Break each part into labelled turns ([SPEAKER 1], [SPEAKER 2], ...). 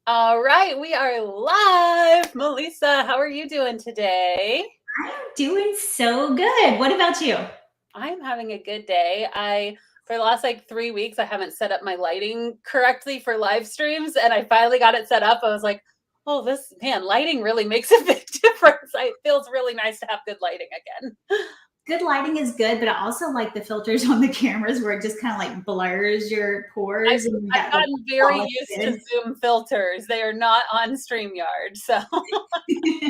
[SPEAKER 1] All right, we are live. MeLisa, how are you doing today?
[SPEAKER 2] I'm doing so good. What about you?
[SPEAKER 1] I'm having a good day. For the last 3 weeks, I haven't set up my lighting correctly for live streams, and I finally got it set up. I was like, oh, lighting really makes a big difference. It feels really nice to have good lighting again.
[SPEAKER 2] Good lighting is good, but I also like the filters on the cameras where it just kind of like blurs your
[SPEAKER 1] I've,
[SPEAKER 2] pores and you
[SPEAKER 1] I've
[SPEAKER 2] got the
[SPEAKER 1] gotten very
[SPEAKER 2] quality
[SPEAKER 1] used to
[SPEAKER 2] good.
[SPEAKER 1] Zoom filters. They are not on StreamYard, so.
[SPEAKER 2] Yeah.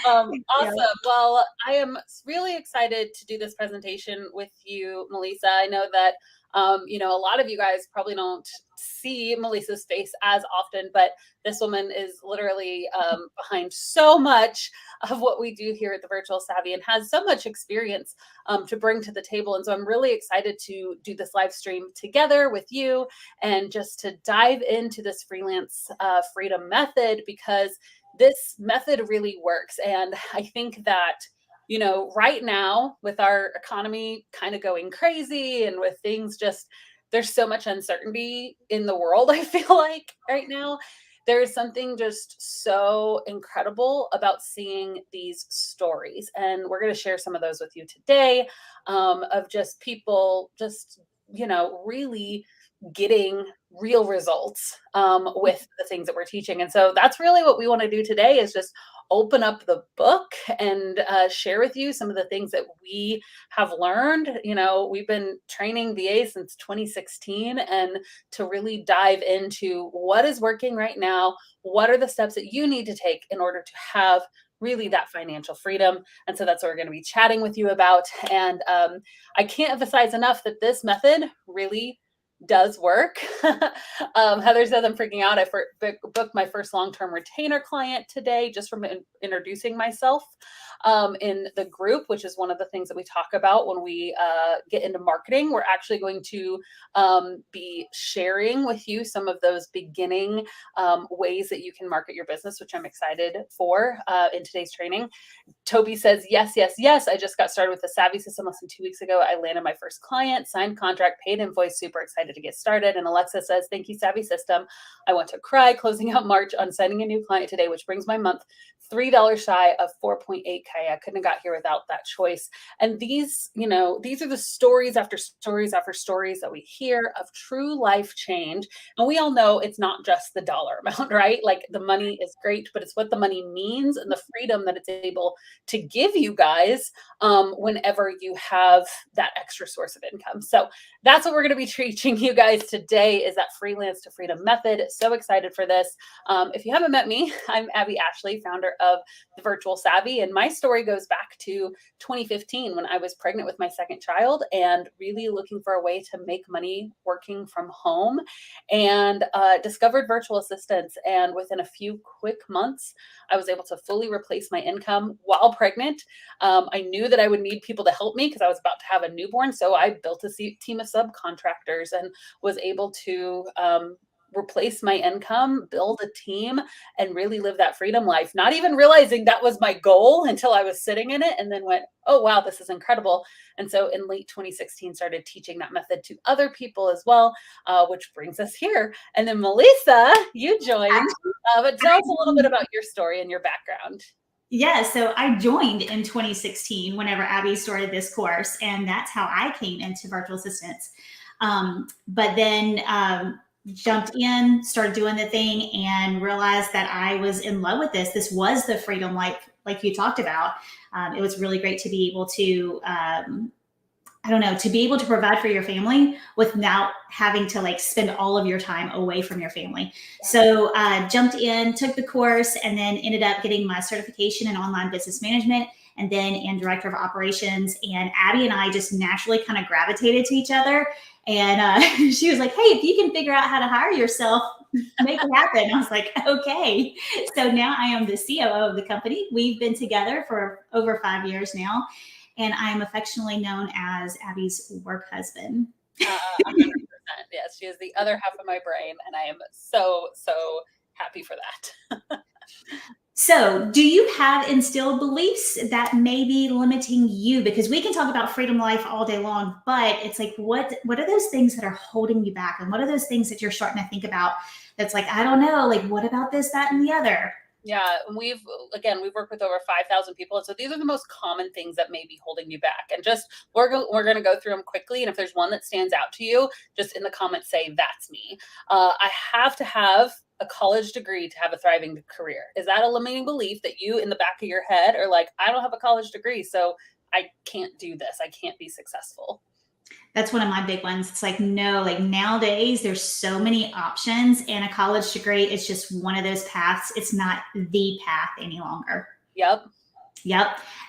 [SPEAKER 1] Awesome. Well, I am really excited to do this presentation with you, MeLisa. I know that, a lot of you guys probably don't see MeLisa's face as often, but this woman is literally behind so much of what we do here at the Virtual Savvy and has so much experience to bring to the table. And so I'm really excited to do this live stream together with you and just to dive into this freelance freedom method, because this method really works. And I think that, right now with our economy kind of going crazy and with things just, there's so much uncertainty in the world, I feel like right now. There is something just so incredible about seeing these stories. And we're going to share some of those with you today, of just people just, really getting real results with the things that we're teaching. And so that's really what we want to do today, is just open up the book and share with you some of the things that we have learned. We've been training VA since 2016, and to really dive into what is working right now, what are the steps that you need to take in order to have really that financial freedom. And so that's what we're going to be chatting with you about. And I can't emphasize enough that this method really does work. Heather says I'm freaking out. I booked my first long-term retainer client today just from introducing myself in the group, which is one of the things that we talk about when we get into marketing. We're actually going to be sharing with you some of those beginning ways that you can market your business, which I'm excited for in today's training. Toby says, yes, yes, yes. I just got started with the SavvySystem less than 2 weeks ago. I landed my first client, signed contract, paid invoice, super excited to get started. And Alexa says, thank you, SavvySystem. I want to cry closing out March on signing a new client today, which brings my month $3 shy of 4.8K. I couldn't have got here without that choice. And these are the stories after stories after stories that we hear of true life change. And we all know it's not just the dollar amount, right? Like the money is great, but it's what the money means and the freedom that it's able to give you guys whenever you have that extra source of income. So that's what we're going to be teaching you guys today, is that freelance to freedom method. So excited for this. If you haven't met me, I'm Abbey Ashley, founder of the Virtual Savvy. And my story goes back to 2015 when I was pregnant with my second child and really looking for a way to make money working from home, and discovered virtual assistants. And within a few quick months, I was able to fully replace my income while pregnant. I knew that I would need people to help me because I was about to have a newborn. So I built a team of subcontractors and was able to replace my income, build a team, and really live that freedom life, not even realizing that was my goal until I was sitting in it, and then went, oh, wow, this is incredible. And so in late 2016, started teaching that method to other people as well, which brings us here. And then MeLisa, you joined, but tell us a little bit about your story and your background.
[SPEAKER 2] Yeah, so I joined in 2016 whenever Abby started this course, and that's how I came into virtual assistants. But then jumped in, started doing the thing, and realized that I was in love with this. This was the freedom, like you talked about. It was really great to be able to to be able to provide for your family without having to spend all of your time away from your family. So jumped in, took the course, and then ended up getting my certification in online business management and then in director of operations. And Abby and I just naturally kind of gravitated to each other. And she was like, hey, if you can figure out how to hire yourself, make it happen. I was like, okay. So now I am the COO of the company. We've been together for over 5 years now. And I'm affectionately known as Abby's work husband.
[SPEAKER 1] 100%. Yes, she is the other half of my brain, and I am so, so happy for that.
[SPEAKER 2] So, do you have instilled beliefs that may be limiting you? Because we can talk about freedom life all day long, but it's like, what are those things that are holding you back? And what are those things that you're starting to think about that's like, I don't know, like, what about this, that, and the other?
[SPEAKER 1] Yeah, and we've worked with over 5,000 people, and so these are the most common things that may be holding you back. And just we're going to go through them quickly. And if there's one that stands out to you, just in the comments say that's me. I have to have a college degree to have a thriving career. Is that a limiting belief that you, in the back of your head, are like, I don't have a college degree, so I can't do this. I can't be successful.
[SPEAKER 2] That's one of my big ones. It's like, no, like nowadays there's so many options, and a college degree is just one of those paths. It's not the path any longer.
[SPEAKER 1] Yep.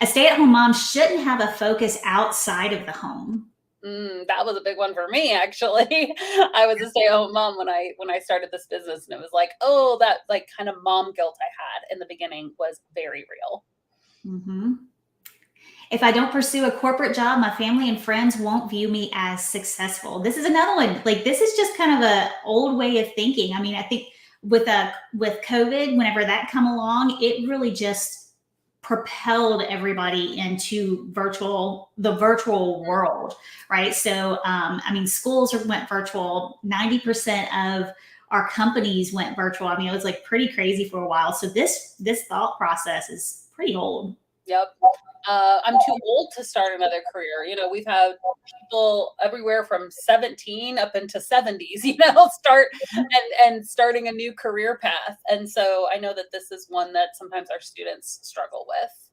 [SPEAKER 2] A stay-at-home mom shouldn't have a focus outside of the home.
[SPEAKER 1] That was a big one for me, actually. I was a stay-at-home mom when I started this business, and it was like, oh, that like kind of mom guilt I had in the beginning was very real.
[SPEAKER 2] Mm-hmm. If I don't pursue a corporate job, my family and friends won't view me as successful. This is another one. Like, this is just kind of a old way of thinking. I mean, I think with COVID, whenever that come along, it really just propelled everybody into the virtual world, right? So, I mean, schools went virtual. 90% of our companies went virtual. I mean, it was like pretty crazy for a while. So this thought process is pretty old.
[SPEAKER 1] Yep. I'm too old to start another career. You know, we've had people everywhere from 17 up into 70s, you know, start and starting a new career path. And so I know that this is one that sometimes our students struggle with.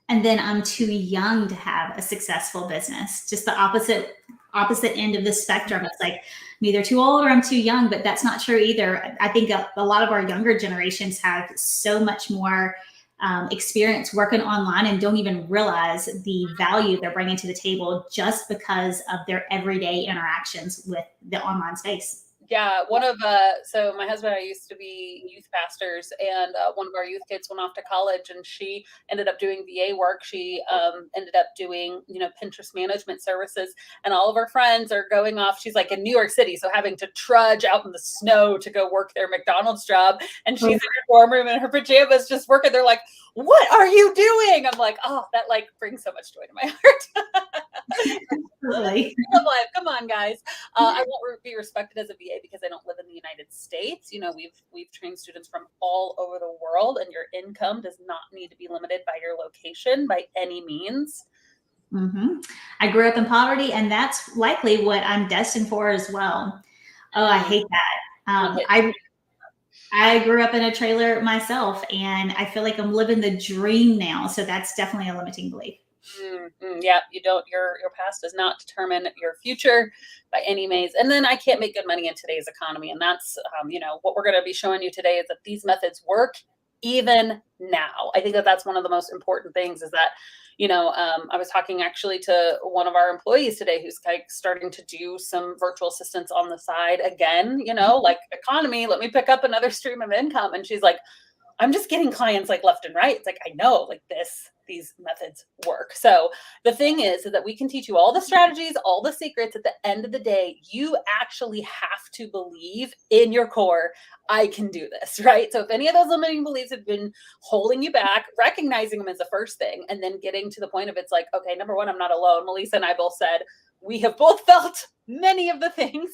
[SPEAKER 2] And then I'm too young to have a successful business. Just the opposite end of the spectrum. It's like, I'm either too old or I'm too young, but that's not true either. I think a lot of our younger generations have so much more experience working online and don't even realize the value they're bringing to the table just because of their everyday interactions with the online space.
[SPEAKER 1] Yeah, so my husband and I used to be youth pastors, and one of our youth kids went off to college, and she ended up doing VA work. She ended up doing, Pinterest management services, and all of her friends are going off. She's like in New York City, so having to trudge out in the snow to go work their McDonald's job, and she's in her dorm room in her pajamas just working. They're like, "What are you doing?" I'm like, "Oh, that like brings so much joy to my heart."
[SPEAKER 2] Really?
[SPEAKER 1] Come on, guys. I won't be respected as a VA because I don't live in the United States. We've trained students from all over the world, and your income does not need to be limited by your location by any means.
[SPEAKER 2] Mm-hmm. I grew up in poverty, and that's likely what I'm destined for as well. Oh, I hate that. I grew up in a trailer myself, and I feel like I'm living the dream now. So that's definitely a limiting belief.
[SPEAKER 1] Yeah, you don't. Your past does not determine your future by any means. And then I can't make good money in today's economy, and that's what we're going to be showing you today is that these methods work even now. I think that that's one of the most important things is that I was talking actually to one of our employees today who's like starting to do some virtual assistants on the side again. Like economy, let me pick up another stream of income, and she's like, I'm just getting clients like left and right. It's like, I know like these methods work. So the thing is that we can teach you all the strategies, all the secrets. At the end of the day, you actually have to believe in your core, I can do this, right? So if any of those limiting beliefs have been holding you back, recognizing them is the first thing. And then getting to the point of it's like, okay, number one, I'm not alone. MeLisa and I both said, we have both felt many of the things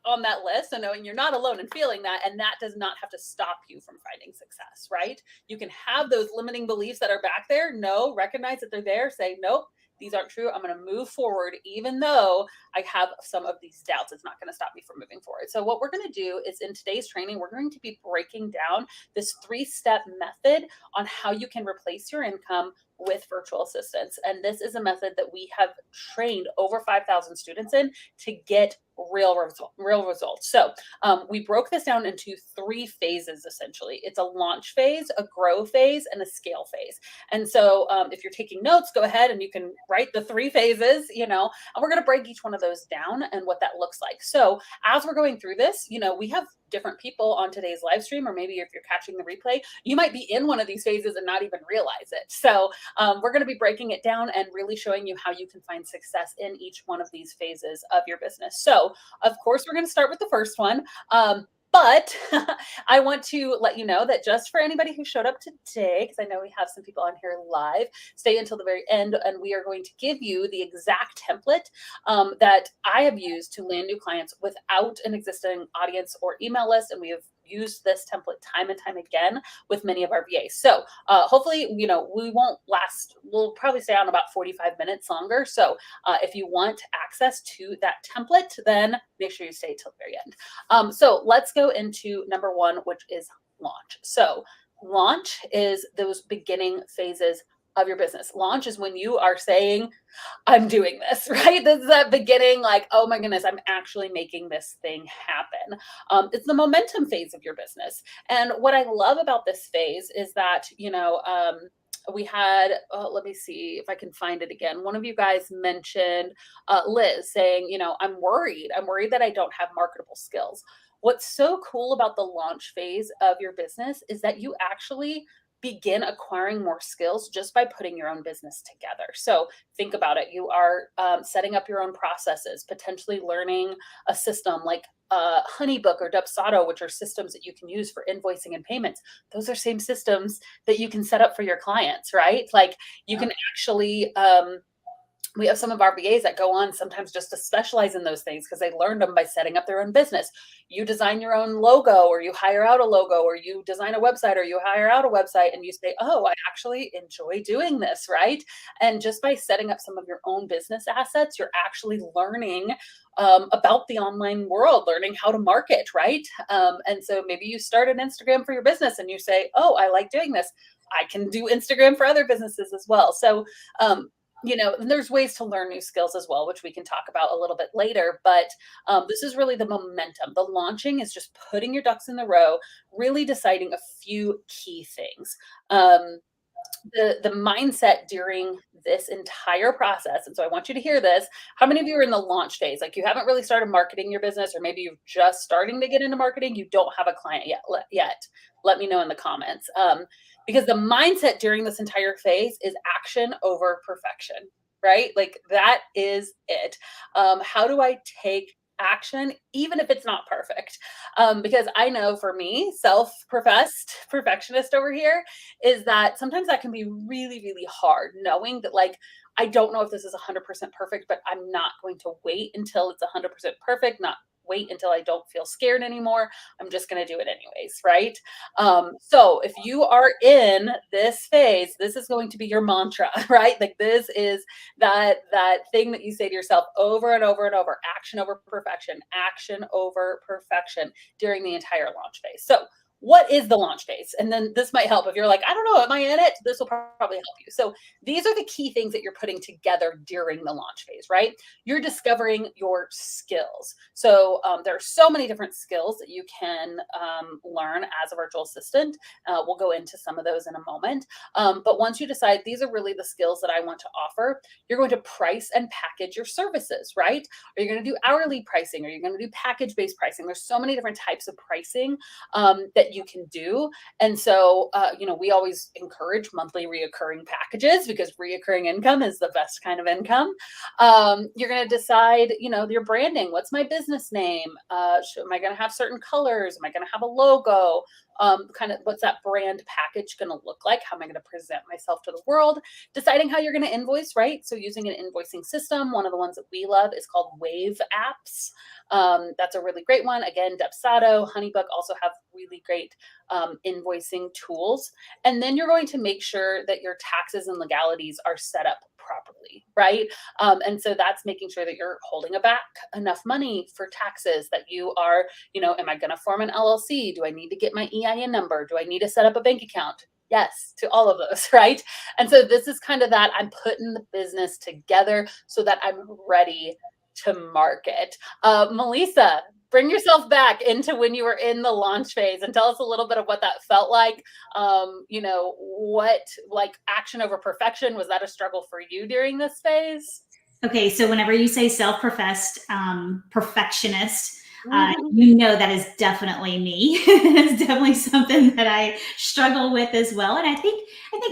[SPEAKER 1] on that list. So knowing you're not alone and feeling that, and that does not have to stop you from finding success, right? You can have those limiting beliefs that are back there. No, recognize that they're there. Say, nope, these aren't true. I'm going to move forward, even though I have some of these doubts. It's not going to stop me from moving forward. So what we're going to do is in today's training, we're going to be breaking down this 3-step method on how you can replace your income with virtual assistants. And this is a method that we have trained over 5,000 students in to get real results. So we broke this down into 3 phases, essentially. It's a launch phase, a grow phase, and a scale phase. And so if you're taking notes, go ahead and you can write the 3 phases, and we're going to break each one of those down and what that looks like. So as we're going through this, we have different people on today's live stream, or maybe if you're catching the replay, you might be in one of these phases and not even realize it. So we're going to be breaking it down and really showing you how you can find success in each one of these phases of your business. So of course, we're going to start with the first one. But I want to let you know that just for anybody who showed up today, because I know we have some people on here live, stay until the very end, and we are going to give you the exact template that I have used to land new clients without an existing audience or email list. And we have used this template time and time again with many of our VAs. So hopefully, we won't last, we'll probably stay on about 45 minutes longer. So if you want access to that template, then make sure you stay till the very end. So let's go into number one, which is launch. So launch is those beginning phases of your business. Launch is when you are saying, I'm doing this, right? This is that beginning, like, oh my goodness, I'm actually making this thing happen. It's the momentum phase of your business. And what I love about this phase is that, we had, let me see if I can find it again. One of you guys mentioned Liz saying, I'm worried that I don't have marketable skills. What's so cool about the launch phase of your business is that you actually begin acquiring more skills just by putting your own business together. So think about it. You are setting up your own processes, potentially learning a system like HoneyBook or Dubsado, which are systems that you can use for invoicing and payments. Those are same systems that you can set up for your clients, right? Like you can actually we have some of our VAs that go on sometimes just to specialize in those things because they learned them by setting up their own business. You design your own logo, or you hire out a logo, or you design a website, or you hire out a website, and you say, oh, I actually enjoy doing this, right? And just by setting up some of your own business assets, you're actually learning about the online world, learning how to market, right? And so maybe you start an Instagram for your business and you say, oh, I like doing this. I can do Instagram for other businesses as well. So, there's ways to learn new skills as well, which we can talk about a little bit later. But this is really the momentum. The launching is just putting your ducks in the row, really deciding a few key things. The mindset during this entire process. And so I want you to hear this. How many of you are in the launch phase? Like you haven't really started marketing your business, or maybe you're just starting to get into marketing. You don't have a client yet. Let me know in the comments. Because the mindset during this entire phase is action over perfection, right? Like that is it. How do I take action, even if it's not perfect? Because I know for me, self-professed perfectionist over here, is that sometimes that can be really, really hard, knowing that like, I don't know if this is 100% perfect, but I'm not going to wait until it's 100% perfect, not wait until I don't feel scared anymore. I'm just going to do it anyways, right? So if you are in this phase, this is going to be your mantra, right? Like this is that thing that you say to yourself over and over and over: action over perfection, action over perfection during the entire launch phase. So what is the launch phase? And then this might help if you're like, I don't know, am I in it? This will probably help you. So these are the key things that you're putting together during the launch phase, right? You're discovering your skills. So there are so many different skills that you can learn as a virtual assistant. We'll go into some of those in a moment. But once you decide these are really the skills that I want to offer, you're going to price and package your services, right? Are you going to do hourly pricing? Are you going to do package-based pricing? There's so many different types of pricing that you can do. And so, we always encourage monthly reoccurring packages because reoccurring income is the best kind of income. You're going to decide, your branding. What's my business name? Am I going to have certain colors? Am I going to have a logo? Kind of what's that brand package going to look like? How am I going to present myself to the world? Deciding how you're going to invoice, right? So using an invoicing system. One of the ones that we love is called Wave Apps. That's a really great one. Again, Dubsado, HoneyBook also have really great invoicing tools. And then you're going to make sure that your taxes and legalities are set up properly, right? And so that's making sure that you're holding back enough money for taxes, that you are, am I going to form an LLC? Do I need to get my EIN number? Do I need to set up a bank account? Yes, to all of those, right? And so this is kind of that I'm putting the business together so that I'm ready to market. MeLisa, bring yourself back into when you were in the launch phase and tell us a little bit of what that felt like. What like action over perfection, was that a struggle for you during this phase?
[SPEAKER 2] Okay, so whenever you say self-professed perfectionist,
[SPEAKER 1] Mm-hmm.
[SPEAKER 2] that is definitely me. It's definitely something that I struggle with as well. And I think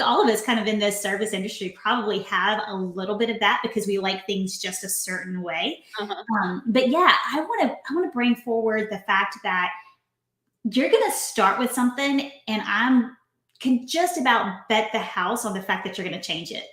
[SPEAKER 2] all of us kind of in this service industry probably have a little bit of that because we like things just a certain way.
[SPEAKER 1] Uh-huh.
[SPEAKER 2] But yeah, I want to bring forward the fact that you're going to start with something, and can just about bet the house on the fact that you're going to change it.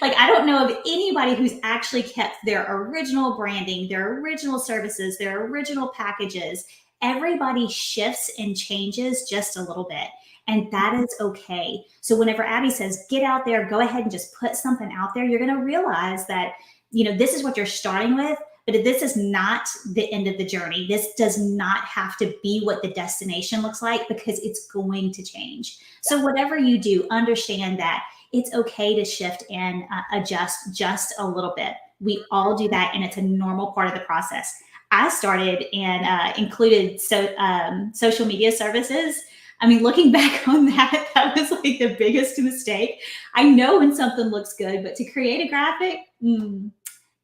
[SPEAKER 2] Like, I don't know of anybody who's actually kept their original branding, their original services, their original packages. Everybody shifts and changes just a little bit. And that is okay. So whenever Abbey says, get out there, go ahead and just put something out there, you're going to realize that, this is what you're starting with, but this is not the end of the journey. This does not have to be what the destination looks like, because it's going to change. So whatever you do, understand that it's okay to shift and adjust just a little bit. We all do that, and it's a normal part of the process. I started and included social media services. I mean, looking back on that, that was like the biggest mistake. I know when something looks good, but to create a graphic,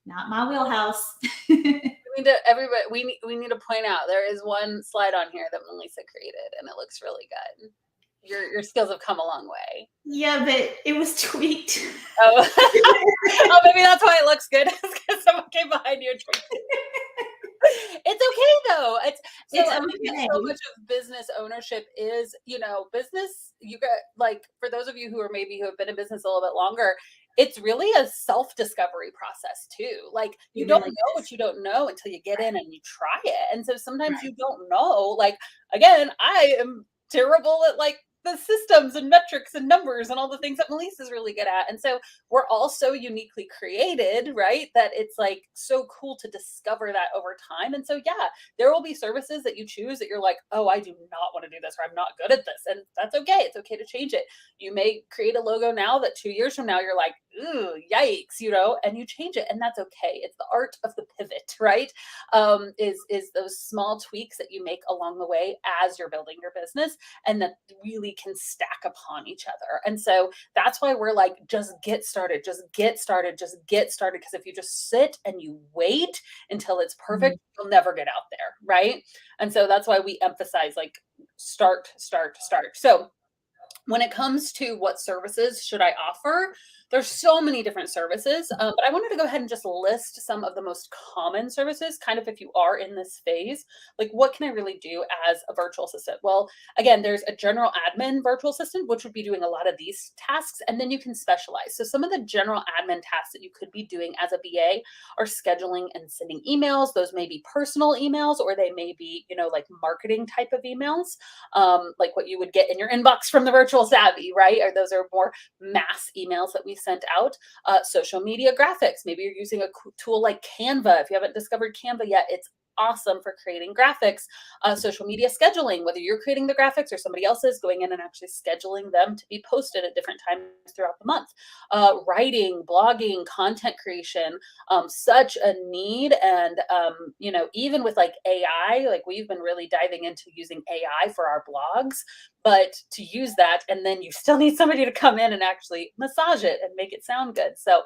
[SPEAKER 2] not my wheelhouse.
[SPEAKER 1] We need to point out there is one slide on here that MeLisa created, and it looks really good. Your skills have come a long way.
[SPEAKER 2] Yeah, but it was tweaked.
[SPEAKER 1] Oh, oh, maybe that's why it looks good. It's because someone came behind you and tweaked it. It's okay though. It's okay. So much of business ownership is, business. You got, like, for those of you who have been in business a little bit longer, it's really a self-discovery process too. Like, you don't know what you don't know until you get in and you try it. And so sometimes you don't know. Like, again, I am terrible at like the systems and metrics and numbers and all the things that MeLisa is really good at. And so we're all so uniquely created, right? That it's like so cool to discover that over time. And so, yeah, there will be services that you choose that you're like, oh, I do not want to do this, or I'm not good at this. And that's okay. It's okay to change it. You may create a logo now that 2 years from now, you're like, ooh, yikes, and you change it. And that's okay. It's the art of the pivot, right? Is those small tweaks that you make along the way as you're building your business, and that really can stack upon each other. And so that's why we're like, just get started, just get started, just get started. Because if you just sit and you wait until it's perfect, you'll never get out there, right? And so that's why we emphasize like start. So when it comes to what services should I offer, there's so many different services, but I wanted to go ahead and just list some of the most common services, kind of if you are in this phase, like what can I really do as a virtual assistant? Well, again, there's a general admin virtual assistant, which would be doing a lot of these tasks, and then you can specialize. So some of the general admin tasks that you could be doing as a VA are scheduling and sending emails. Those may be personal emails, or they may be, like marketing type of emails, like what you would get in your inbox from the virtual Savvy, right? Or those are more mass emails that we sent out. Social media graphics. Maybe you're using a tool like Canva. If you haven't discovered Canva yet, it's awesome for creating graphics. Social media scheduling, whether you're creating the graphics or somebody else is going in and actually scheduling them to be posted at different times throughout the month. Writing, blogging, content creation, such a need. And, even with like AI, like we've been really diving into using AI for our blogs, but to use that, and then you still need somebody to come in and actually massage it and make it sound good. So,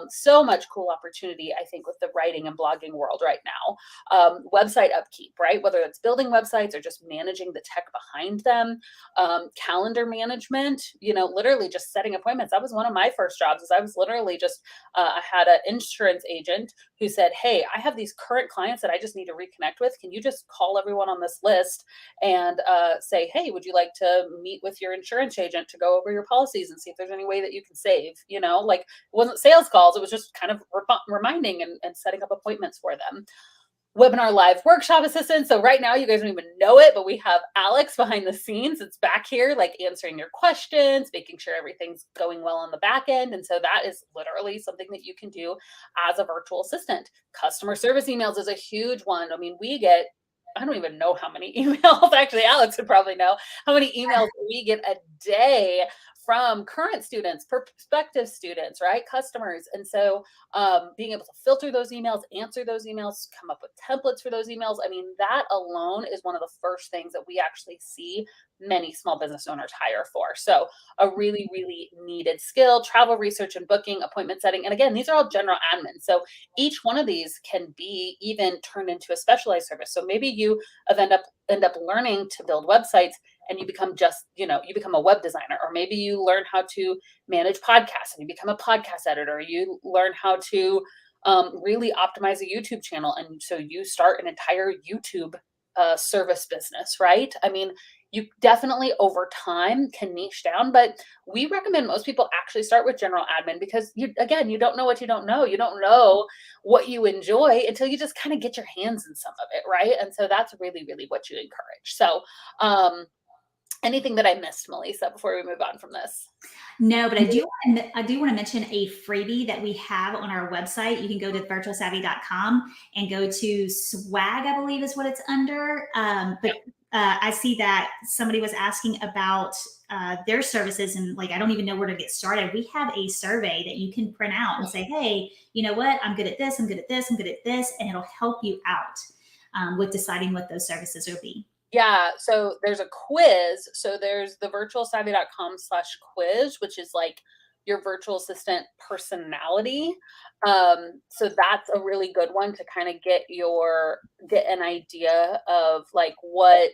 [SPEAKER 1] so much cool opportunity, I think, with the writing and blogging world right now. Website upkeep, right? Whether it's building websites or just managing the tech behind them, calendar management, literally just setting appointments. That was one of my first jobs. Is I was literally just, I had an insurance agent who said, hey, I have these current clients that I just need to reconnect with. Can you just call everyone on this list and say, hey, would you like to meet with your insurance agent to go over your policies and see if there's any way that you can save? Like, it wasn't sales calls. It was just kind of reminding and setting up appointments for them. Webinar live workshop assistant. So right now you guys don't even know it, but we have Alex behind the scenes. It's back here, like answering your questions, making sure everything's going well on the back end. And so that is literally something that you can do as a virtual assistant. Customer service emails is a huge one. I mean, I don't even know how many emails. Actually, Alex would probably know how many emails we get a day from current students, prospective students, right? Customers. And so being able to filter those emails, answer those emails, come up with templates for those emails. I mean, that alone is one of the first things that we actually see many small business owners hire for. So a really, really needed skill. Travel research and booking, appointment setting. And again, these are all general admin. So each one of these can be even turned into a specialized service. So maybe you end up learning to build websites, and you become you become a web designer, or maybe you learn how to manage podcasts and you become a podcast editor. You learn how to really optimize a YouTube channel. And so you start an entire YouTube a service business, right? I mean, you definitely over time can niche down, but we recommend most people actually start with general admin because you don't know what you don't know. You don't know what you enjoy until you just kind of get your hands in some of it, right? And so that's really, really what you encourage. So anything that I missed, MeLisa, before we move on from this?
[SPEAKER 2] No, but I do want to mention a freebie that we have on our website. You can go to virtualsavvy.com and go to swag, I believe is what it's under. I see that somebody was asking about their services and like, I don't even know where to get started. We have a survey that you can print out and say, hey, you know what? I'm good at this. I'm good at this. I'm good at this. And it'll help you out with deciding what those services will be.
[SPEAKER 1] Yeah, so there's a quiz. So there's the virtualsavvy.com/quiz, which is like your virtual assistant personality. So that's a really good one to kind of get an idea of like what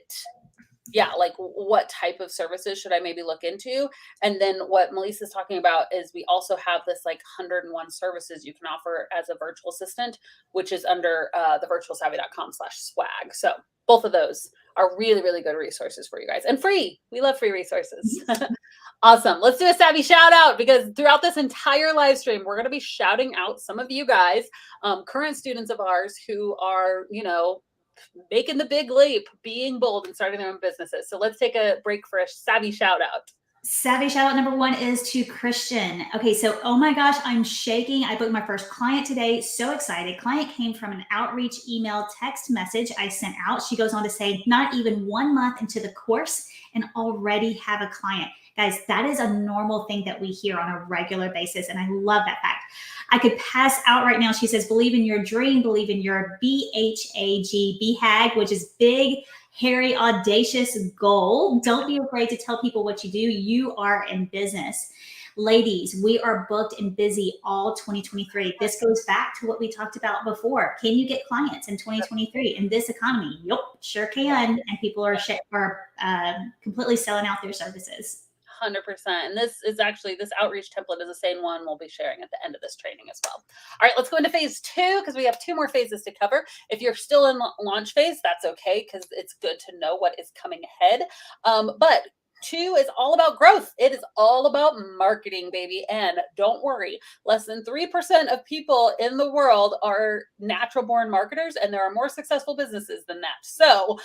[SPEAKER 1] type of services should I maybe look into? And then what MeLisa's talking about is we also have this like 101 services you can offer as a virtual assistant, which is under the virtualsavvy.com/swag. So both of those are really, really good resources for you guys and free. We love free resources. Awesome. Let's do a Savvy shout out because throughout this entire live stream, we're going to be shouting out some of you guys, current students of ours who are, making the big leap, being bold and starting their own businesses. So let's take a break for a Savvy shout out.
[SPEAKER 2] Savvy shout out number one is to Christian. Okay, so oh my gosh, I'm shaking. I booked my first client today. So excited. Client came from an outreach email text message I sent out. She goes on to say, not even 1 month into the course and already have a client. Guys, that is a normal thing that we hear on a regular basis. And I love that fact. I could pass out right now. She says, believe in your dream, believe in your BHAG, which is big, hairy, audacious goal. Don't be afraid to tell people what you do. You are in business. Ladies, we are booked and busy all 2023. This goes back to what we talked about before. Can you get clients in 2023 in this economy? Yep, sure can. And people are completely selling out their services.
[SPEAKER 1] 100%. And this outreach template is the same one we'll be sharing at the end of this training as well. All right, let's go into phase 2 because we have 2 more phases to cover. If you're still in launch phase, that's okay because it's good to know what is coming ahead. But 2 is all about growth. It is all about marketing, baby. And don't worry, less than 3% of people in the world are natural born marketers, and there are more successful businesses than that. So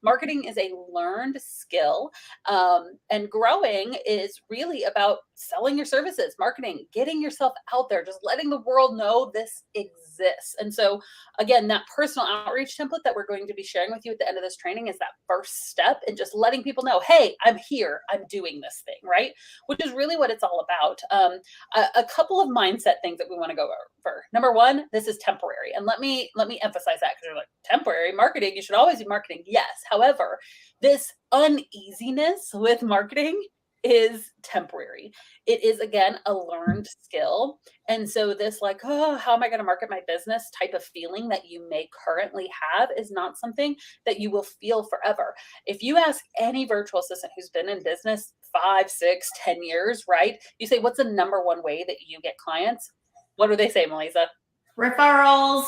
[SPEAKER 1] marketing is a learned skill, and growing is really about selling your services, marketing, getting yourself out there, just letting the world know this exists. And so again, that personal outreach template that we're going to be sharing with you at the end of this training is that first step in just letting people know, hey, I'm here, I'm doing this thing, right? Which is really what it's all about. A couple of mindset things that we want to go over. Number 1, this is temporary. And let me emphasize that because you're like, temporary marketing, you should always be marketing. Yes. However, this uneasiness with marketing is temporary. It is, again, a learned skill. And so this like, oh, how am I going to market my business type of feeling that you may currently have is not something that you will feel forever. If you ask any virtual assistant who's been in business 5, 6, 10 years, right? You say, what's the number 1 way that you get clients? What do they say, MeLisa?
[SPEAKER 2] Referrals.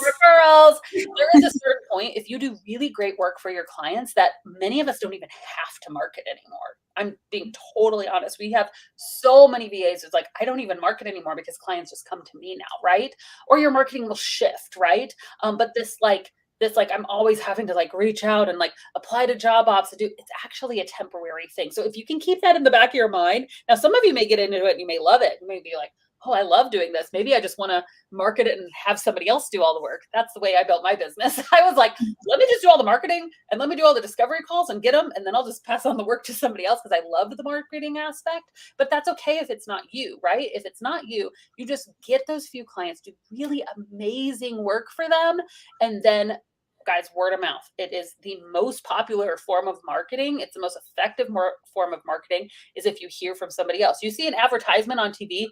[SPEAKER 1] There is a certain point, if you do really great work for your clients, that many of us don't even have to market anymore. I'm being totally honest. We have so many VAs. It's like, I don't even market anymore because clients just come to me now, right? Or your marketing will shift, right? But this I'm always having to like reach out and like apply to job ops to do, it's actually a temporary thing. So if you can keep that in the back of your mind, now some of you may get into it and you may love it. You may be like, oh, I love doing this. Maybe I just want to market it and have somebody else do all the work. That's the way I built my business. I was like, let me just do all the marketing and let me do all the discovery calls and get them. And then I'll just pass on the work to somebody else because I loved the marketing aspect. But that's okay if it's not you, right? If it's not you, you just get those few clients, do really amazing work for them. And then guys, word of mouth. It is the most popular form of marketing. It's the most effective form of marketing is if you hear from somebody else. You see an advertisement on TV,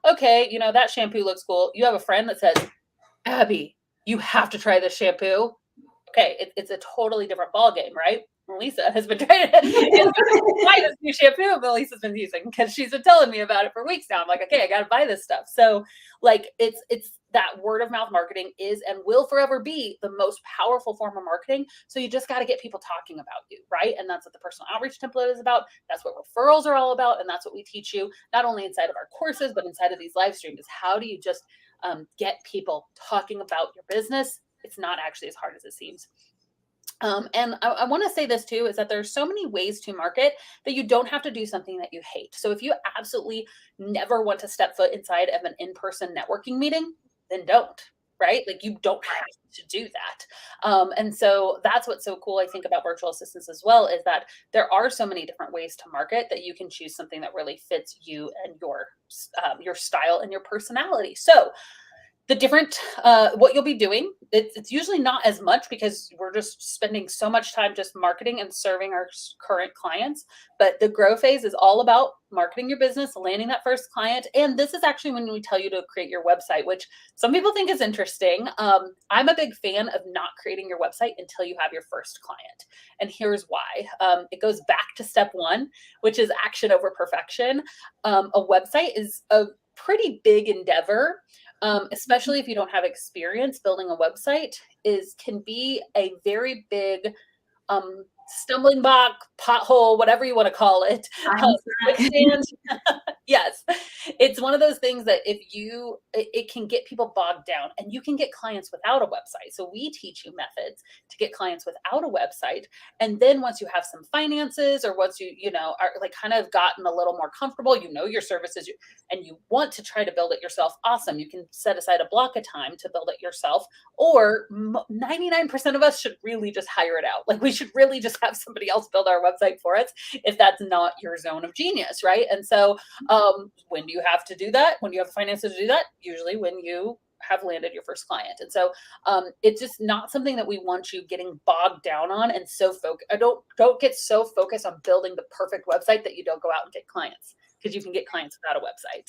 [SPEAKER 1] okay, that shampoo looks cool. You have a friend that says, Abby, you have to try this shampoo. Okay, it's a totally different ballgame, right? MeLisa has been trying to buy this new shampoo MeLisa's been using because she's been telling me about it for weeks now. I'm like, okay, I got to buy this stuff. So like it's that word of mouth marketing is and will forever be the most powerful form of marketing. So you just got to get people talking about you, right? And that's what the personal outreach template is about. That's what referrals are all about. And that's what we teach you, not only inside of our courses, but inside of these live streams, is how do you just get people talking about your business? It's not actually as hard as it seems. And I want to say this too, is that there's so many ways to market that you don't have to do something that you hate. So if you absolutely never want to step foot inside of an in-person networking meeting, then don't, right? Like you don't have to do that. And so that's what's so cool, I think, about virtual assistants as well, is that there are so many different ways to market that you can choose something that really fits you and your style and your personality. So the different, what you'll be doing, it's usually not as much because we're just spending so much time just marketing and serving our current clients. But the grow phase is all about marketing your business, landing that first client. And this is actually when we tell you to create your website, which some people think is interesting. I'm a big fan of not creating your website until you have your first client. And here's why. It goes back to step one, which is action over perfection. A website is a pretty big endeavor. Especially if you don't have experience building a website, can be a very big stumbling block, pothole, whatever you want to call it. Yes, it's one of those things that it can get people bogged down, and you can get clients without a website. So we teach you methods to get clients without a website. And then once you have some finances, or once you are like kind of gotten a little more comfortable, your services, and you want to try to build it yourself, awesome. You can set aside a block of time to build it yourself, or 99% of us should really just hire it out. Like we should really just have somebody else build our website for us if that's not your zone of genius, right? And so when do you have to do that? When you have the finances to do that? Usually when you have landed your first client. And so it's just not something that we want you getting bogged down on. And so don't get so focused on building the perfect website that you don't go out and get clients, because you can get clients without a website.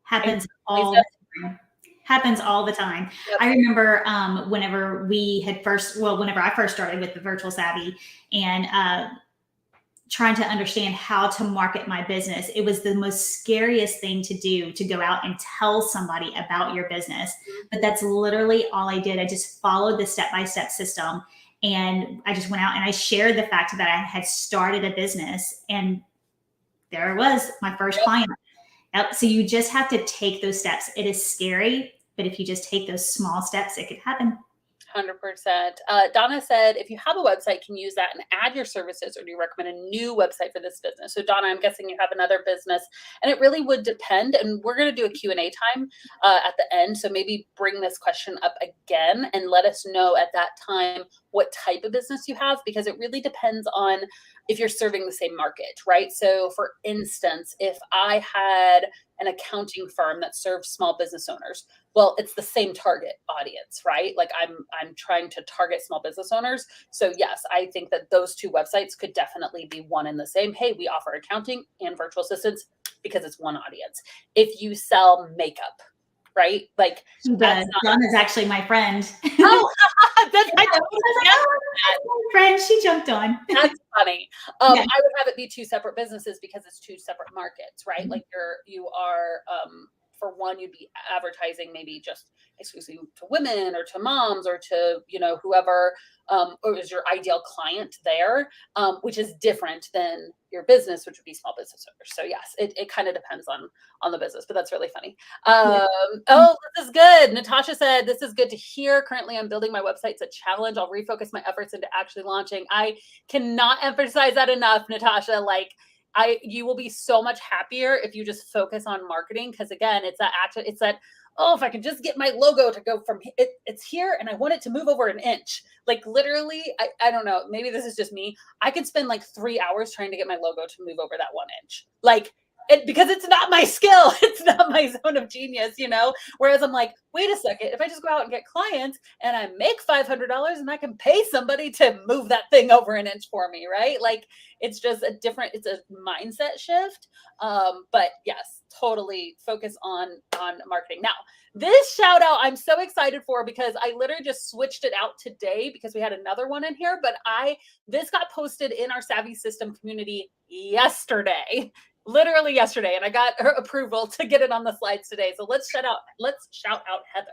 [SPEAKER 2] Happens all the time. Yep. I remember whenever I first started with the Virtual Savvy and trying to understand how to market my business, it was the most scariest thing to do, to go out and tell somebody about your business. But that's literally all I did. I just followed the step-by-step system, and I just went out and I shared the fact that I had started a business, and there it was, my first client. So you just have to take those steps. It is scary, but if you just take those small steps, it could happen.
[SPEAKER 1] 100%. Donna said, if you have a website, can you use that and add your services, or do you recommend a new website for this business? So Donna, I'm guessing you have another business, and it really would depend. And we're going to do a Q&A time at the end. So maybe bring this question up again and let us know at that time what type of business you have, because it really depends on if you're serving the same market, right? So for instance, if I had an accounting firm that serves small business owners, well, it's the same target audience, right? Like I'm trying to target small business owners. So yes, I think that those two websites could definitely be one and the same. Hey, we offer accounting and virtual assistants because it's one audience. If you sell makeup, right? Like
[SPEAKER 2] Donna's actually my friend.
[SPEAKER 1] Oh, that's
[SPEAKER 2] my friend. She jumped on.
[SPEAKER 1] That's funny. I would have it be two separate businesses because it's two separate markets, right? Like you are for one, you'd be advertising maybe just exclusively to women or to moms or to, whoever, or is your ideal client there, which is different than your business, which would be small business owners. So yes, it kind of depends on the business, but that's really funny. Oh, this is good. Natasha said, this is good to hear. Currently, I'm building my website. It's a challenge. I'll refocus my efforts into actually launching. I cannot emphasize that enough, Natasha. You will be so much happier if you just focus on marketing. Because again, it's that, oh, if I can just get my logo to go from it's here and I want it to move over an inch. Like literally, I don't know, maybe this is just me. I could spend like 3 hours trying to get my logo to move over that 1 inch. Like because it's not my skill, it's not my zone of genius, whereas I'm like, wait a second, if I just go out and get clients and I make $500 and I can pay somebody to move that thing over an inch for me, right? Like it's just it's a mindset shift. But yes, totally focus on marketing. Now, this shout out I'm so excited for because I literally just switched it out today because we had another one in here, but this got posted in our SavvySystem community yesterday, literally yesterday, and I got her approval to get it on the slides today. So let's shout out Heather.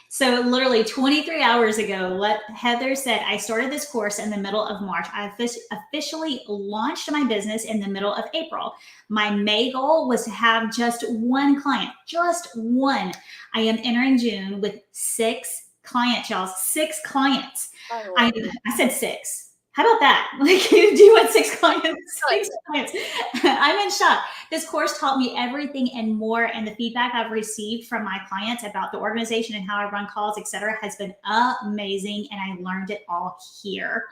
[SPEAKER 2] So literally 23 hours ago, what Heather said, I started this course in the middle of March. I officially launched my business in the middle of April. My May goal was to have just one client, just one. I am entering June with 6 clients, y'all, 6 clients. I said 6. How about that? Like, do you want 6 clients? 6 clients. I'm in shock. This course taught me everything and more, and the feedback I've received from my clients about the organization and how I run calls, etc., has been amazing, and I learned it all here.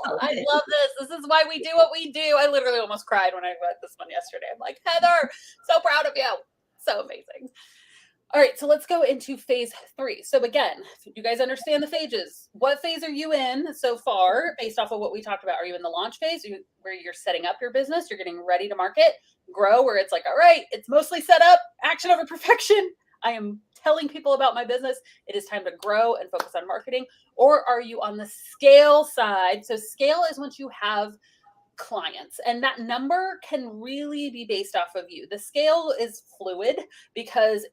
[SPEAKER 1] So I love this. This is why we do what we do. I literally almost cried when I read this one yesterday. I'm like, Heather, so proud of you. So amazing. All right, so let's go into phase 3. So again, you guys understand the phases. What phase are you in so far based off of what we talked about? Are you in the launch phase where you're setting up your business, you're getting ready to market, grow, where it's like, all right, it's mostly set up, action over perfection. I am telling people about my business. It is time to grow and focus on marketing. Or are you on the scale side? So scale is once you have clients, and that number can really be based off of you. The scale is fluid because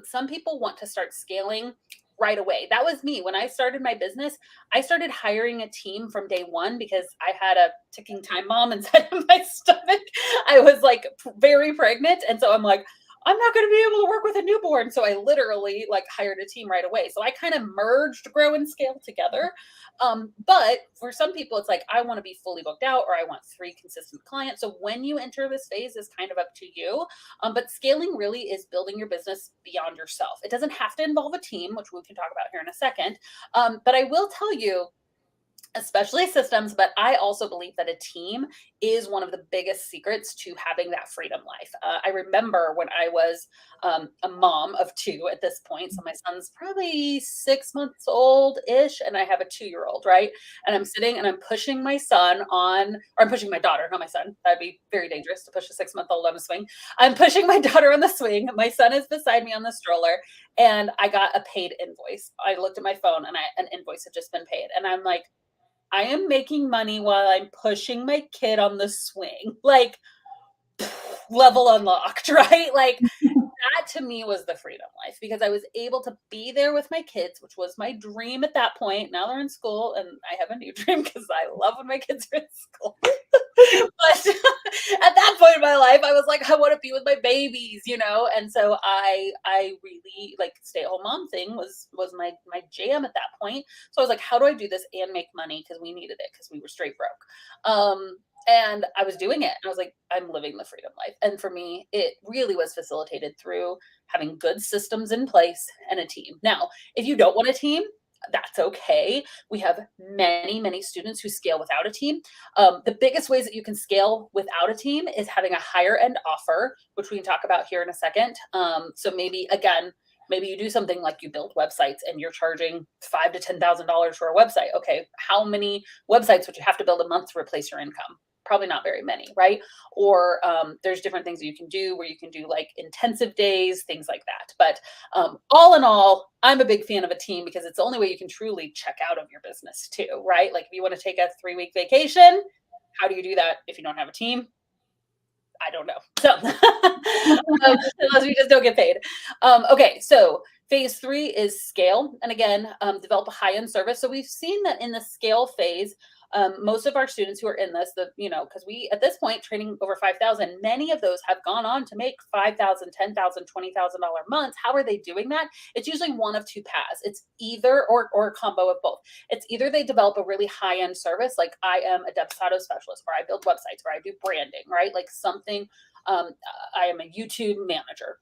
[SPEAKER 1] some people want to start scaling right away. That was me. When I started my business, I started hiring a team from day one because I had a ticking time bomb inside of my stomach. I was like very pregnant. And so I'm like, I'm not going to be able to work with a newborn. So I literally like hired a team right away. So I kind of merged grow and scale together. But for some people, it's like, I want to be fully booked out or I want 3 consistent clients. So when you enter this phase is kind of up to you. But scaling really is building your business beyond yourself. It doesn't have to involve a team, which we can talk about here in a second. But I will tell you, especially systems, but I also believe that a team is one of the biggest secrets to having that freedom life. I remember when I was a mom of 2 at this point. So my son's probably 6 months old-ish, and I have a 2-year-old, right? And I'm sitting and I'm pushing my son or I'm pushing my daughter, not my son. That'd be very dangerous to push a 6-month-old on a swing. I'm pushing my daughter on the swing. My son is beside me on the stroller, and I got a paid invoice. I looked at my phone and an invoice had just been paid. And I'm like, I am making money while I'm pushing my kid on the swing, like level unlocked, right? Like that to me was the freedom life because I was able to be there with my kids, which was my dream at that point. Now they're in school and I have a new dream because I love when my kids are in school. But at that point in my life, I was like, I want to be with my babies, And so I really like stay-at-home mom thing was my jam at that point. So I was like, how do I do this and make money? Because we needed it because we were straight broke. And I was doing it. And I was like, I'm living the freedom life. And for me, it really was facilitated through having good systems in place and a team. Now, if you don't want a team, that's okay. We have many, many students who scale without a team. The biggest ways that you can scale without a team is having a higher end offer, which we can talk about here in a second. So maybe you do something like you build websites and you're charging $5,000 to $10,000 for a website. Okay, how many websites would you have to build a month to replace your income? Probably not very many, right? Or there's different things that you can do where you can do like intensive days, things like that. But all in all, I'm a big fan of a team because it's the only way you can truly check out of your business too, right? Like if you want to take a 3-week vacation, how do you do that if you don't have a team? I don't know. So unless we just don't get paid. Okay, so phase 3 is scale. And again, develop a high-end service. So we've seen that in the scale phase, most of our students who are in this, because we, at this point, training over 5,000, many of those have gone on to make $5,000, $10,000, $20,000 months. How are they doing that? It's usually one of 2 paths. It's either or a combo of both. It's either they develop a really high-end service, like I am a Depsado specialist, or I build websites, or I do branding, right? Like something, I am a YouTube manager,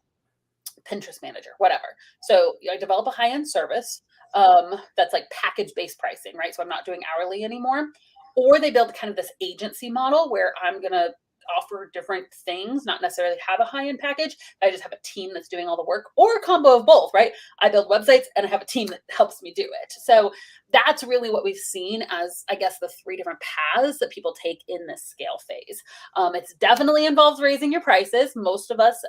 [SPEAKER 1] Pinterest manager, whatever. So I develop a high-end service that's like package-based pricing, right? So I'm not doing hourly anymore. Or they build kind of this agency model where I'm going to offer different things, not necessarily have a high-end package. I just have a team that's doing all the work, or a combo of both, right? I build websites and I have a team that helps me do it. So that's really what we've seen as, I guess, the 3 different paths that people take in this scale phase. It's definitely involves raising your prices. Most of us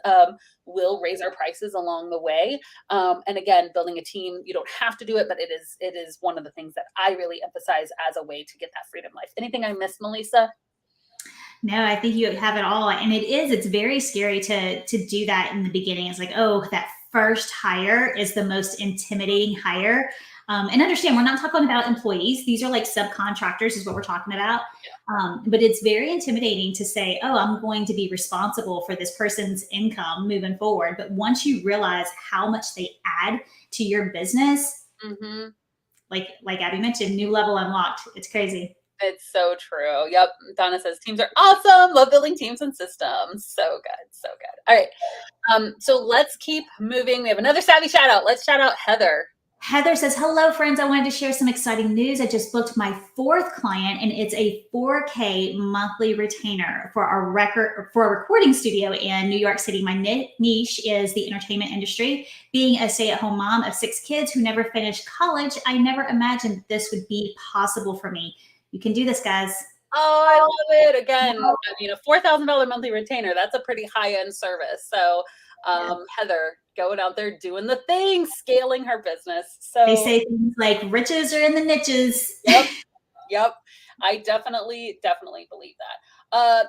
[SPEAKER 1] will raise our prices along the way. And again, building a team, you don't have to do it, but it is one of the things that I really emphasize as a way to get that freedom life. Anything I missed, MeLisa?
[SPEAKER 2] No, I think you have it all. And it's very scary to do that in the beginning. It's like, oh, that first hire is the most intimidating hire. And understand, we're not talking about employees. These are like subcontractors is what we're talking about. But it's very intimidating to say, oh, I'm going to be responsible for this person's income moving forward. But once you realize how much they add to your business, like Abby mentioned, new level unlocked. It's crazy.
[SPEAKER 1] It's so true. Yep. Donna says teams are awesome. Love building teams and systems. So good. So good. All right. So let's keep moving. We have another Savvy shout out. Let's shout out Heather.
[SPEAKER 2] Heather says, hello, friends. I wanted to share some exciting news. I just booked my 4th client, and it's a $4K monthly retainer for a recording studio in New York City. My niche is the entertainment industry. Being a stay-at-home mom of 6 kids who never finished college, I never imagined this would be possible for me. You can do this, guys.
[SPEAKER 1] Oh, I love it. Again, a $4,000 monthly retainer. That's a pretty high-end service. So Heather going out there doing the thing, scaling her business. So
[SPEAKER 2] they say things like riches are in the niches.
[SPEAKER 1] Yep. I definitely believe that.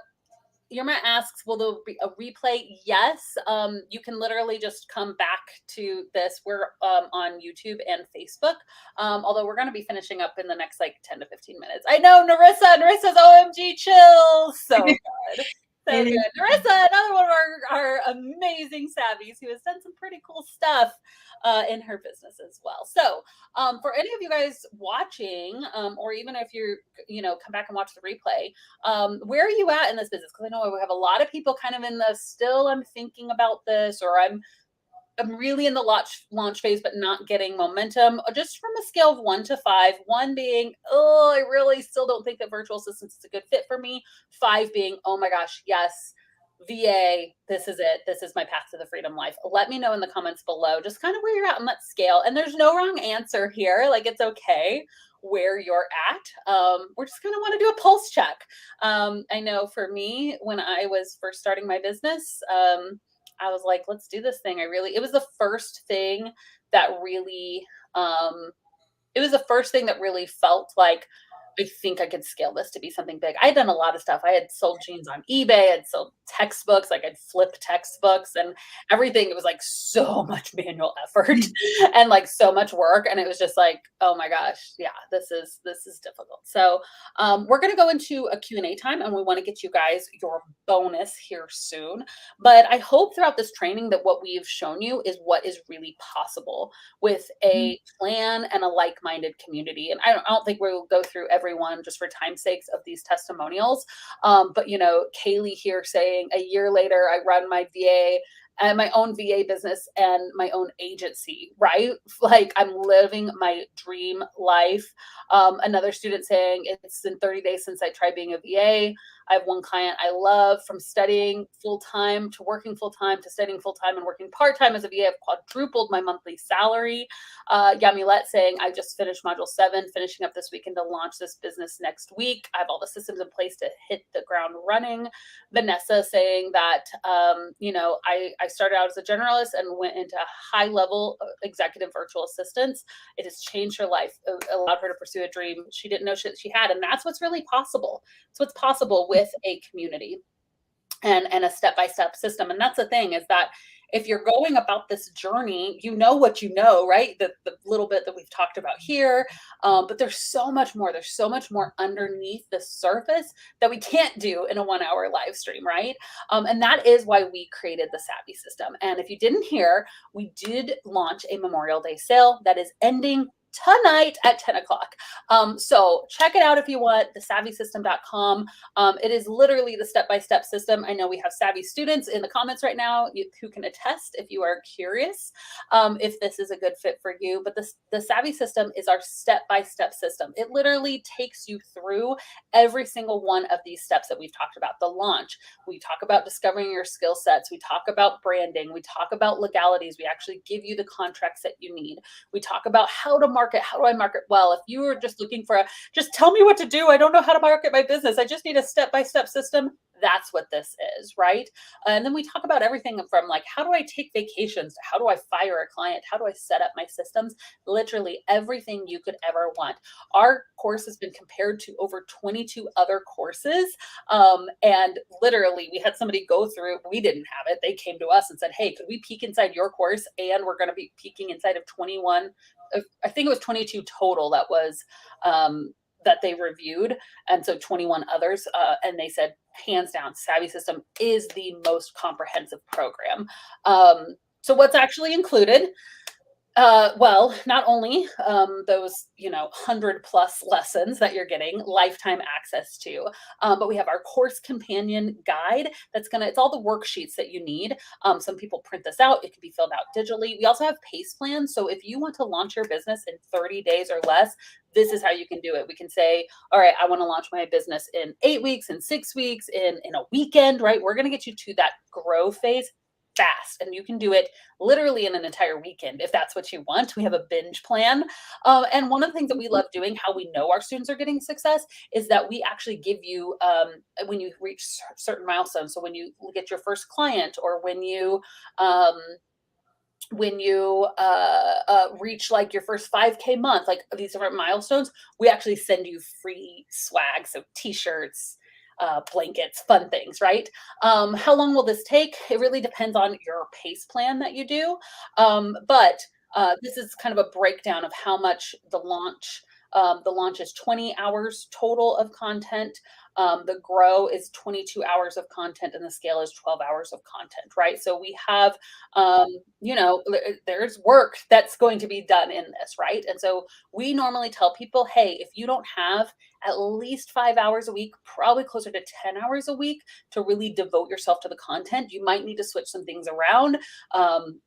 [SPEAKER 1] Yerma asks, will there be a replay? Yes. You can literally just come back to this. We're on YouTube and Facebook. Although we're going to be finishing up in the next like 10 to 15 minutes. I know Narissa's OMG chills. So good. So good. Narissa, another one of our amazing savvies who has done some pretty cool stuff in her business as well. So for any of you guys watching, or even if you're, come back and watch the replay, where are you at in this business? Because I know we have a lot of people kind of in the still I'm thinking about this, or I'm really in the launch phase, but not getting momentum, just from a scale of 1 to 5, 1 being, oh, I really still don't think that virtual assistants is a good fit for me. 5 being, oh my gosh, yes, VA, this is it. This is my path to the freedom life. Let me know in the comments below, just kind of where you're at on that scale. And there's no wrong answer here. Like, it's okay where you're at. We're just going to want to do a pulse check. I know for me, when I was first starting my business, I was like, let's do this thing. It was the first thing that really, felt like, I think I could scale this to be something big. I had done a lot of stuff. I had sold jeans on eBay. I had sold textbooks. Like, I'd flipped textbooks and everything. It was like so much manual effort and like so much work. And it was just like, oh my gosh, yeah, this is difficult. So we're going to go into a Q&A time, and we want to get you guys your bonus here soon. But I hope throughout this training that what we've shown you is what is really possible with a plan and a like-minded community. And I don't think we will go through everyone just for time's sakes of these testimonials. But Kaylee here saying, a year later, I run my VA and my own VA business and my own agency, right? Like, I'm living my dream life. Another student saying, it's been 30 days since I tried being a VA. I have one client I love. From studying full-time to working full-time to studying full-time and working part-time as a VA, I've quadrupled my monthly salary. Yamilette saying, I just finished module 7, finishing up this weekend to launch this business next week. I have all the systems in place to hit the ground running. Vanessa saying that, I started out as a generalist and went into high-level executive virtual assistants. It has changed her life, allowed her to pursue a dream she didn't know she had. And that's what's really possible. It's what's possible with a community and a step-by-step system. And that's the thing, is that if you're going about this journey, you know what you know, right? The little bit that we've talked about here, but there's so much more. There's so much more underneath the surface that we can't do in a 1-hour live stream, right? And that is why we created the SavvySystem. And if you didn't hear, we did launch a Memorial Day sale that is ending tonight at 10 o'clock. So check it out if you want, the SavvySystem.com. It is literally the step-by-step system. I know we have Savvy students in the comments right now who can attest if you are curious if this is a good fit for you. But the Savvy System is our step-by-step system. It literally takes you through every single one of these steps that we've talked about. The launch, we talk about discovering your skill sets, we talk about branding, we talk about legalities, we actually give you the contracts that you need. We talk about how to market. How do I market well? If you are just looking for just tell me what to do, I don't know how to market my business, I just need a step-by-step system, that's what this is, right? And then we talk about everything from like, how do I take vacations, to how do I fire a client, how do I set up my systems, literally everything you could ever want. Our course has been compared to over 22 other courses. And literally we had somebody go through, we didn't have it, they came to us and said, hey, could we peek inside your course? And we're going to be peeking inside of 21, I think it was 22 total that was that they reviewed, and so 21 others, and they said hands down SavvySystem is the most comprehensive program. So what's actually included? Well, not only those 100+ lessons that you're getting lifetime access to, but we have our course companion guide it's all the worksheets that you need. Some people print this out, it can be filled out digitally. We also have pace plans, so if you want to launch your business in 30 days or less, this is how you can do it. We can say, all right, I want to launch my business in 8 weeks, in 6 weeks, in a weekend, right? We're going to get you to that grow phase fast, and you can do it literally in an entire weekend if that's what you want. We have a binge plan, and one of the things that we love doing, how we know our students are getting success, is that we actually give you when you reach certain milestones. So when you get your first client, or when you reach like your first 5K month, like these different milestones, we actually send you free swag, so t-shirts, blankets, fun things, right? How long will this take? It really depends on your pace plan that you do. But this is kind of a breakdown of how much the launch is 20 hours total of content. The grow is 22 hours of content, and the scale is 12 hours of content, right? So we have, there's work that's going to be done in this, right? And so we normally tell people, hey, if you don't have at least 5 hours a week, probably closer to 10 hours a week to really devote yourself to the content, you might need to switch some things around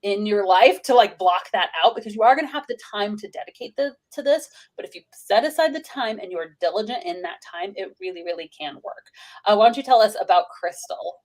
[SPEAKER 1] in your life to like block that out, because you are going to have the time to dedicate to this. But if you set aside the time and you are diligent in that time, it really, really can work. Why don't you tell us about Crystal?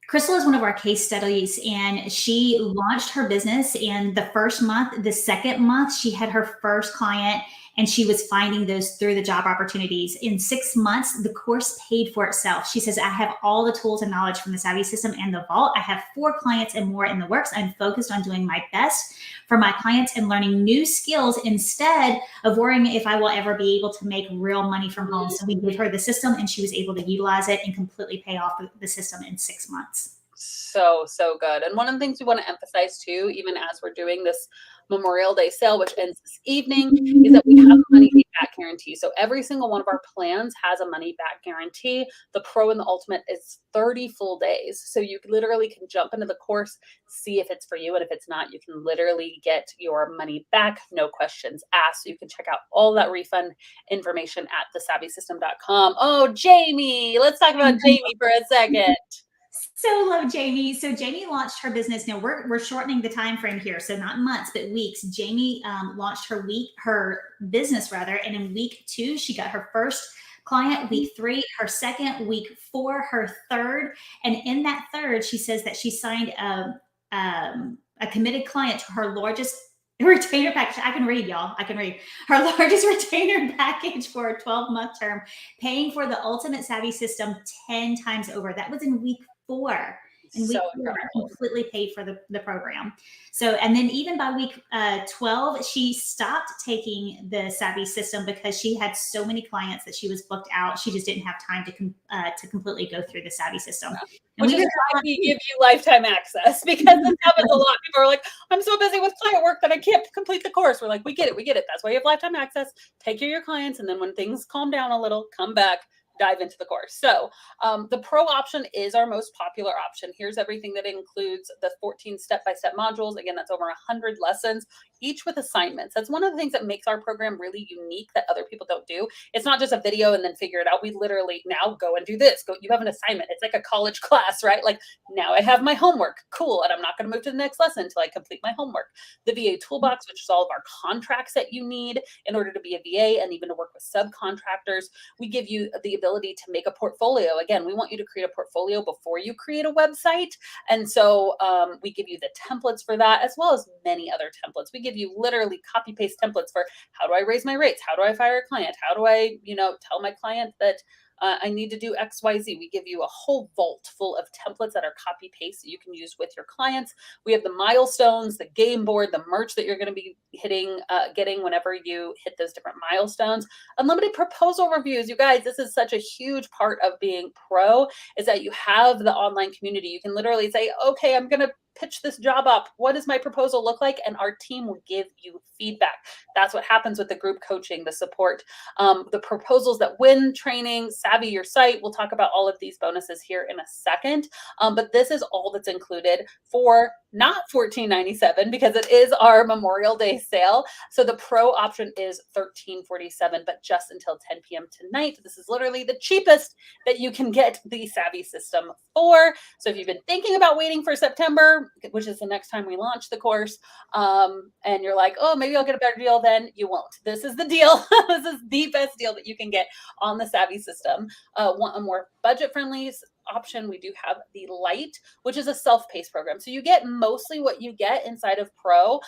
[SPEAKER 2] Crystal is one of our case studies, and she launched her business in the first month. The second month, she had her first client, and she was finding those through the job opportunities. In 6 months, the course paid for itself. She says, I have all the tools and knowledge from the Savvy System and the Vault. I have 4 clients and more in the works. I'm focused on doing my best for my clients and learning new skills instead of worrying if I will ever be able to make real money from home. So we gave her the system, and she was able to utilize it and completely pay off the system in 6 months.
[SPEAKER 1] So good. And one of the things we want to emphasize too, even as we're doing this Memorial Day sale, which ends this evening, is that we have a money back guarantee. So every single one of our plans has a money back guarantee. The Pro and the Ultimate is 30 full days. So you literally can jump into the course, see if it's for you. And if it's not, you can literally get your money back, no questions asked. So you can check out all that refund information at thesavvysystem.com. Oh, Jamie, let's talk about Jamie for a second.
[SPEAKER 2] So love Jamie. So Jamie launched her business. Now we're shortening the time frame here, so not months but weeks. Jamie launched her business rather, and in week 2 she got her first client. Week 3, her second. Week 4, her third. And in that third, she says that she signed a committed client to her largest retainer package. I can read, y'all. I can read. Her largest retainer package for a 12-month term, paying for the ultimate Savvy System 10 times over. That was in week 4. And week 4 completely paid for the program. So, and then even by week 12, she stopped taking the Savvy System because she had so many clients that she was booked out. She just didn't have time to completely go through the Savvy System.
[SPEAKER 1] Which is why we give you lifetime access, because this happens a lot. People are like, I'm so busy with client work that I can't complete the course. We're like, we get it. That's why you have lifetime access. Take care of your clients. And then when things calm down a little, come back, dive into the course. So the Pro option is our most popular option. Here's everything that includes the 14 step-by-step modules. Again, that's over 100 lessons. each with assignments. That's one of the things that makes our program really unique that other people don't do. It's not just a video and then figure it out. We literally now go and do this. Go, you have an assignment. It's like a college class, right? Like now I have my homework. Cool. And I'm not going to move to the next lesson until I complete my homework. The VA toolbox, which is all of our contracts that you need in order to be a VA and even to work with subcontractors. We give you the ability to make a portfolio. Again, we want you to create a portfolio before you create a website. And so we give you the templates for that, as well as many other templates. We give you literally copy paste templates for how do I raise my rates? How do I fire a client? How do I, tell my client that I need to do X, Y, Z. We give you a whole vault full of templates that are copy paste that you can use with your clients. We have the milestones, the game board, the merch that you're going to be getting whenever you hit those different milestones. Unlimited proposal reviews. You guys, this is such a huge part of being pro, is that you have the online community. You can literally say, okay, I'm going to pitch this job up. What does my proposal look like? And our team will give you feedback. That's what happens with the group coaching, the support, the proposals that win training, Savvy Your Site. We'll talk about all of these bonuses here in a second. But this is all that's included for not $14.97 because it is our Memorial Day sale. So the pro option is $13.47, but just until 10 p.m. tonight. This is literally the cheapest that you can get the SavvySystem for. So if you've been thinking about waiting for September, which is the next time we launch the course, and you're like, oh, maybe I'll get a better deal, then you won't. This is the deal. This is the best deal that you can get on the SavvySystem. Want a more budget-friendly option, we do have the Lite, which is a self-paced program. So you get mostly what you get inside of Pro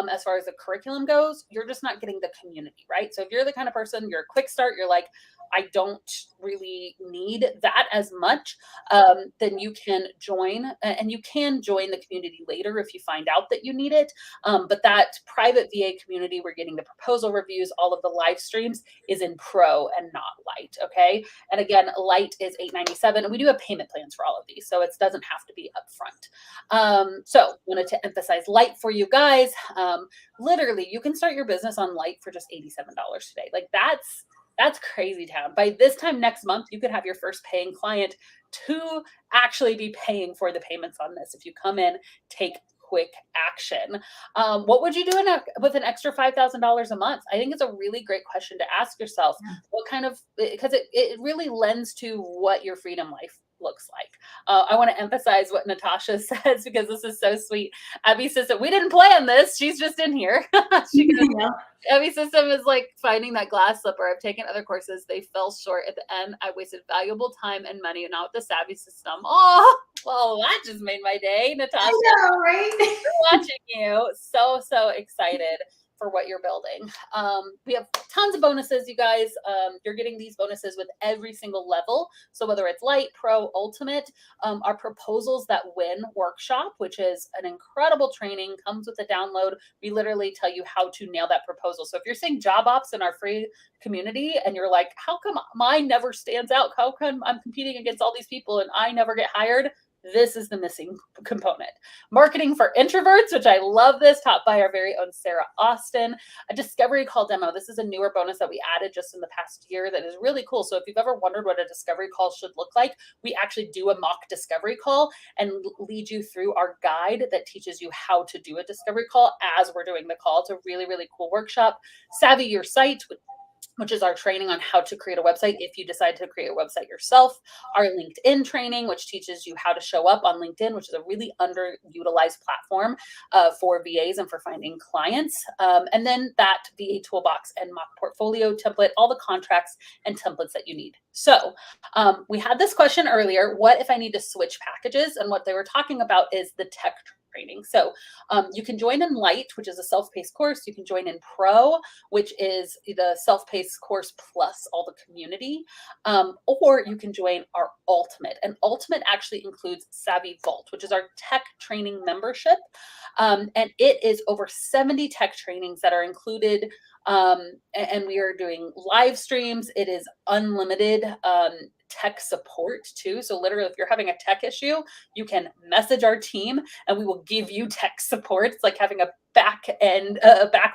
[SPEAKER 1] as far as the curriculum goes. You're just not getting the community, right? So if you're the kind of person, you're a quick start, you're like, I don't really need that as much, then you can join, and you can join the community later if you find out that you need it. But that private VA community, we're getting the proposal reviews, all of the live streams is in Pro and not Lite, okay? And again, Lite is $8.97, and we do have payment plans for all of these, so it doesn't have to be upfront. So wanted to emphasize Lite for you guys. Literally, you can start your business on Lite for just $87 today. Like that's crazy town. By this time next month, you could have your first paying client to actually be paying for the payments on this. If you come in, take quick action. What would you do with an extra $5,000 a month? I think it's a really great question to ask yourself. What kind of, because it really lends to what your freedom life looks like. I want to emphasize what Natasha says because this is so sweet. Abbey System, we didn't plan this. She's just in here. Abbey System is like finding that glass slipper. I've taken other courses. They fell short at the end. I wasted valuable time and money, and not with the SavvySystem. Oh, well, that just made my day, Natasha.
[SPEAKER 2] I know, right?
[SPEAKER 1] We're watching you. So excited for what you're building. We have tons of bonuses, you guys. You're getting these bonuses with every single level. So whether it's Lite, Pro, Ultimate, our Proposals That Win workshop, which is an incredible training, comes with a download. We literally tell you how to nail that proposal. So if you're seeing job ops in our free community and you're like, how come mine never stands out? How come I'm competing against all these people and I never get hired? This is the missing component. Marketing for Introverts, which I love this, taught by our very own Sarah Austin. A discovery call demo. This is a newer bonus that we added just in the past year that is really cool. So if you've ever wondered what a discovery call should look like, we actually do a mock discovery call and lead you through our guide that teaches you how to do a discovery call as we're doing the call. It's a really, really cool workshop. Savvy Your Site, which is our training on how to create a website if you decide to create a website yourself. Our LinkedIn training, which teaches you how to show up on LinkedIn, which is a really underutilized platform for VAs and for finding clients. And then that VA toolbox and mock portfolio template, all the contracts and templates that you need. So we had this question earlier, what if I need to switch packages? And what they were talking about is the tech training. So you can join in Lite, which is a self-paced course. You can join in Pro, which is the self-paced course plus all the community. Or you can join our Ultimate. And Ultimate actually includes Savvy Vault, which is our tech training membership. And it is over 70 tech trainings that are included. And we are doing live streams. It is unlimited tech support too. So literally, if you're having a tech issue, you can message our team and we will give you tech support. It's like having a back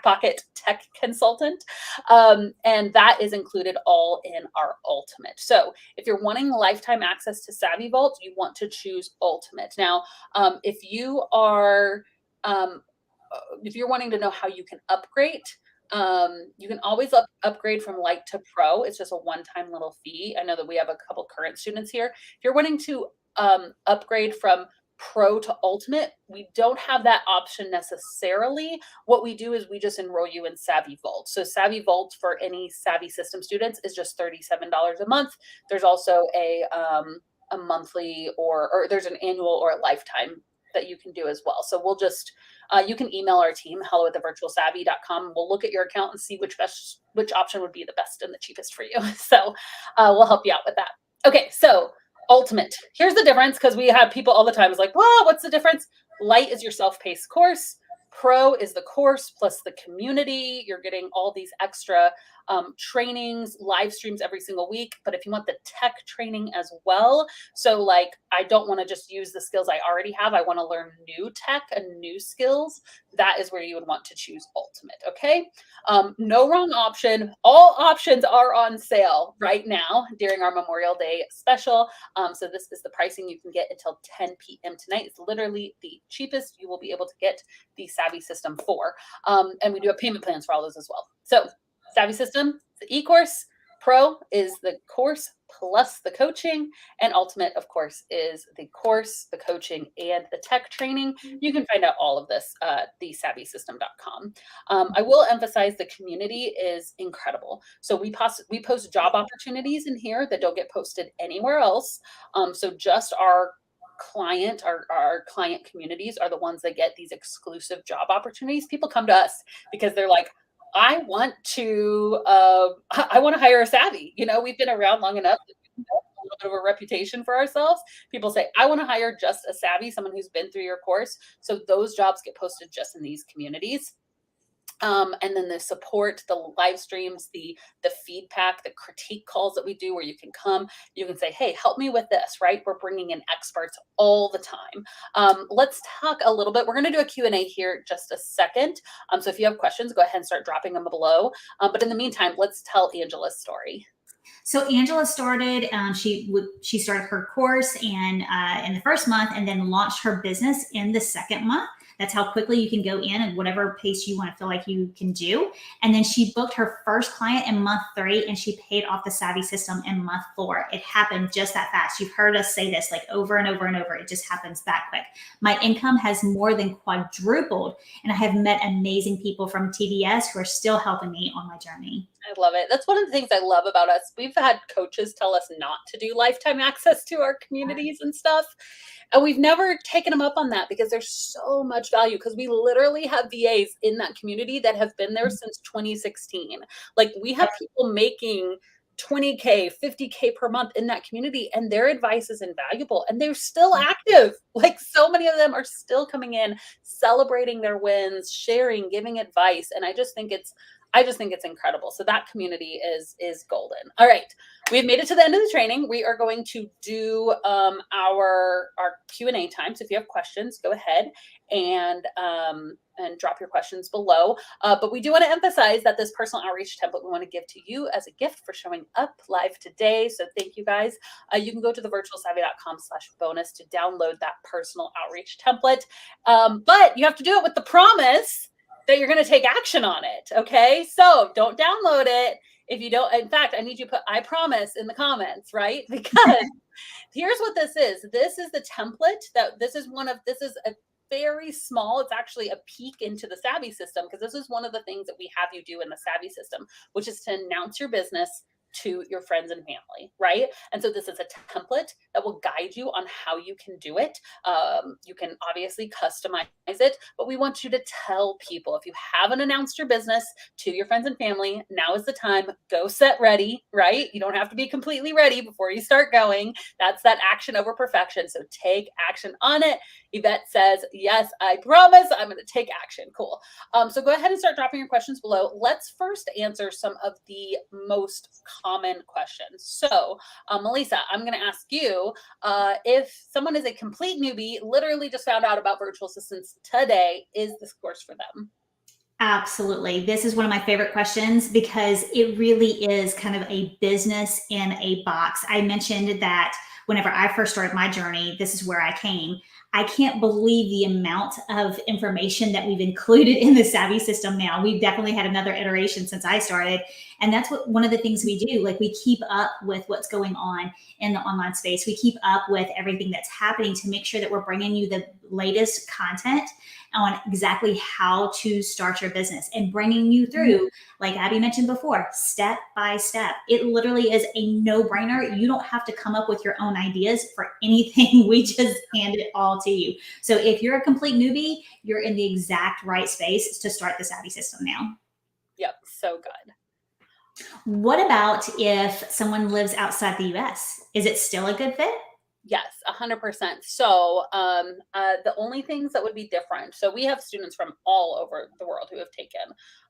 [SPEAKER 1] pocket tech consultant. And that is included all in our Ultimate. So if you're wanting lifetime access to Savvy Vault, you want to choose Ultimate. Now, if you are if you're wanting to know how you can upgrade, you can always upgrade from light to pro. It's just a one-time little fee. I know that we have a couple current students here. If you're wanting to upgrade from pro to ultimate, we don't have that option necessarily. What we do is we just enroll you in Savvy Vault. So Savvy Vault for any SavvySystem students is just $37 a month. There's also a monthly or there's an annual or a lifetime that you can do as well. So we'll just you can email our team, hello@thevirtualsavvy.com. We'll look at your account and see which option would be the best and the cheapest for you. So we'll help you out with that. Okay, so ultimate. Here's the difference, because we have people all the time is like, well, what's the difference? Light is your self-paced course. Pro is the course plus the community. You're getting all these extra trainings, live streams every single week. But if you want the tech training as well, so like, I don't want to just use the skills I already have. I want to learn new tech and new skills. That is where you would want to choose ultimate. Okay. No wrong option. All options are on sale right now during our Memorial Day special. So this is the pricing you can get until 10 p.m. tonight. It's literally the cheapest you will be able to get the SavvySystem for. And we do have payment plans for all those as well. So SavvySystem, the e-course. Pro is the course plus the coaching, and ultimate, of course, is the course, the coaching, and the tech training. You can find out all of this at SavvySystem.com. I will emphasize the community is incredible. So we post job opportunities in here that don't get posted anywhere else. So just our client communities are the ones that get these exclusive job opportunities. People come to us because they're like, I want to hire a Savvy. You know, we've been around long enough to have a little bit of a reputation for ourselves. People say, I want to hire just a Savvy, someone who's been through your course. So those jobs get posted just in these communities. And then the support, the live streams, the feedback, the critique calls that we do, where you can come, you can say, hey, help me with this, right? We're bringing in experts all the time. Let's talk a little bit. We're going to do a Q&A here just a second. So if you have questions, go ahead and start dropping them below. But in the meantime, let's tell Angela's story.
[SPEAKER 2] So Angela started, she started her course and in the first month, and then launched her business in the second month. That's how quickly you can go in at whatever pace you want to feel like you can do. And then she booked her first client in month 3, and she paid off the SavvySystem in month 4. It happened just that fast. You've heard us say this like over and over and over. It just happens that quick. My income has more than quadrupled, and I have met amazing people from TDS who are still helping me on my journey.
[SPEAKER 1] I love it. That's one of the things I love about us. We've had coaches tell us not to do lifetime access to our communities and stuff. And we've never taken them up on that, because there's so much value, because we literally have VAs in that community that have been there since 2016. Like, we have people making 20K, 50K per month in that community, and their advice is invaluable, and they're still active. Like, so many of them are still coming in, celebrating their wins, sharing, giving advice. And I just think it's incredible. So that community is golden. All right. We've made it to the end of the training. We are going to do our Q&A time. So if you have questions, go ahead and drop your questions below. But we do want to emphasize that this personal outreach template we want to give to you as a gift for showing up live today. So thank you guys. You can go to thevirtualsavvy.com/bonus to download that personal outreach template. But you have to do it with the promise that you're going to take action on it. Okay. So don't download it if you don't. In fact, I need you to put I promise in the comments, right? Because here's what this is. This is the template this is a very small, it's actually a peek into the SavvySystem, because this is one of the things that we have you do in the SavvySystem, which is to announce your business to your friends and family, right? And so this is a template that will guide you on how you can do it. You can obviously customize it, but we want you to tell people, if you haven't announced your business to your friends and family, now is the time. Go set ready, right? You don't have to be completely ready before you start going. That's that action over perfection. So take action on it. Yvette says, yes, I promise I'm going to take action. Cool. So go ahead and start dropping your questions below. Let's first answer some of the most common questions. So MeLisa, I'm going to ask you, if someone is a complete newbie, literally just found out about virtual assistants today, is this course for them?
[SPEAKER 2] Absolutely. This is one of my favorite questions because it really is kind of a business in a box. I mentioned that whenever I first started my journey, this is where I came. I can't believe the amount of information that we've included in the Savvy system now. We've definitely had another iteration since I started. And that's what one of the things we do. Like, we keep up with what's going on in the online space. We keep up with everything that's happening to make sure that we're bringing you the latest content on exactly how to start your business and bringing you through, like Abby mentioned before, step by step. It literally is a no-brainer. You don't have to come up with your own ideas for anything. We just hand it all to you. So if you're a complete newbie, you're in the exact right space to start the Savvy system now.
[SPEAKER 1] Yep, so good.
[SPEAKER 2] What about if someone lives outside the US? Is it still a good fit?
[SPEAKER 1] Yes, 100%. So the only things that would be different. So we have students from all over the world who have taken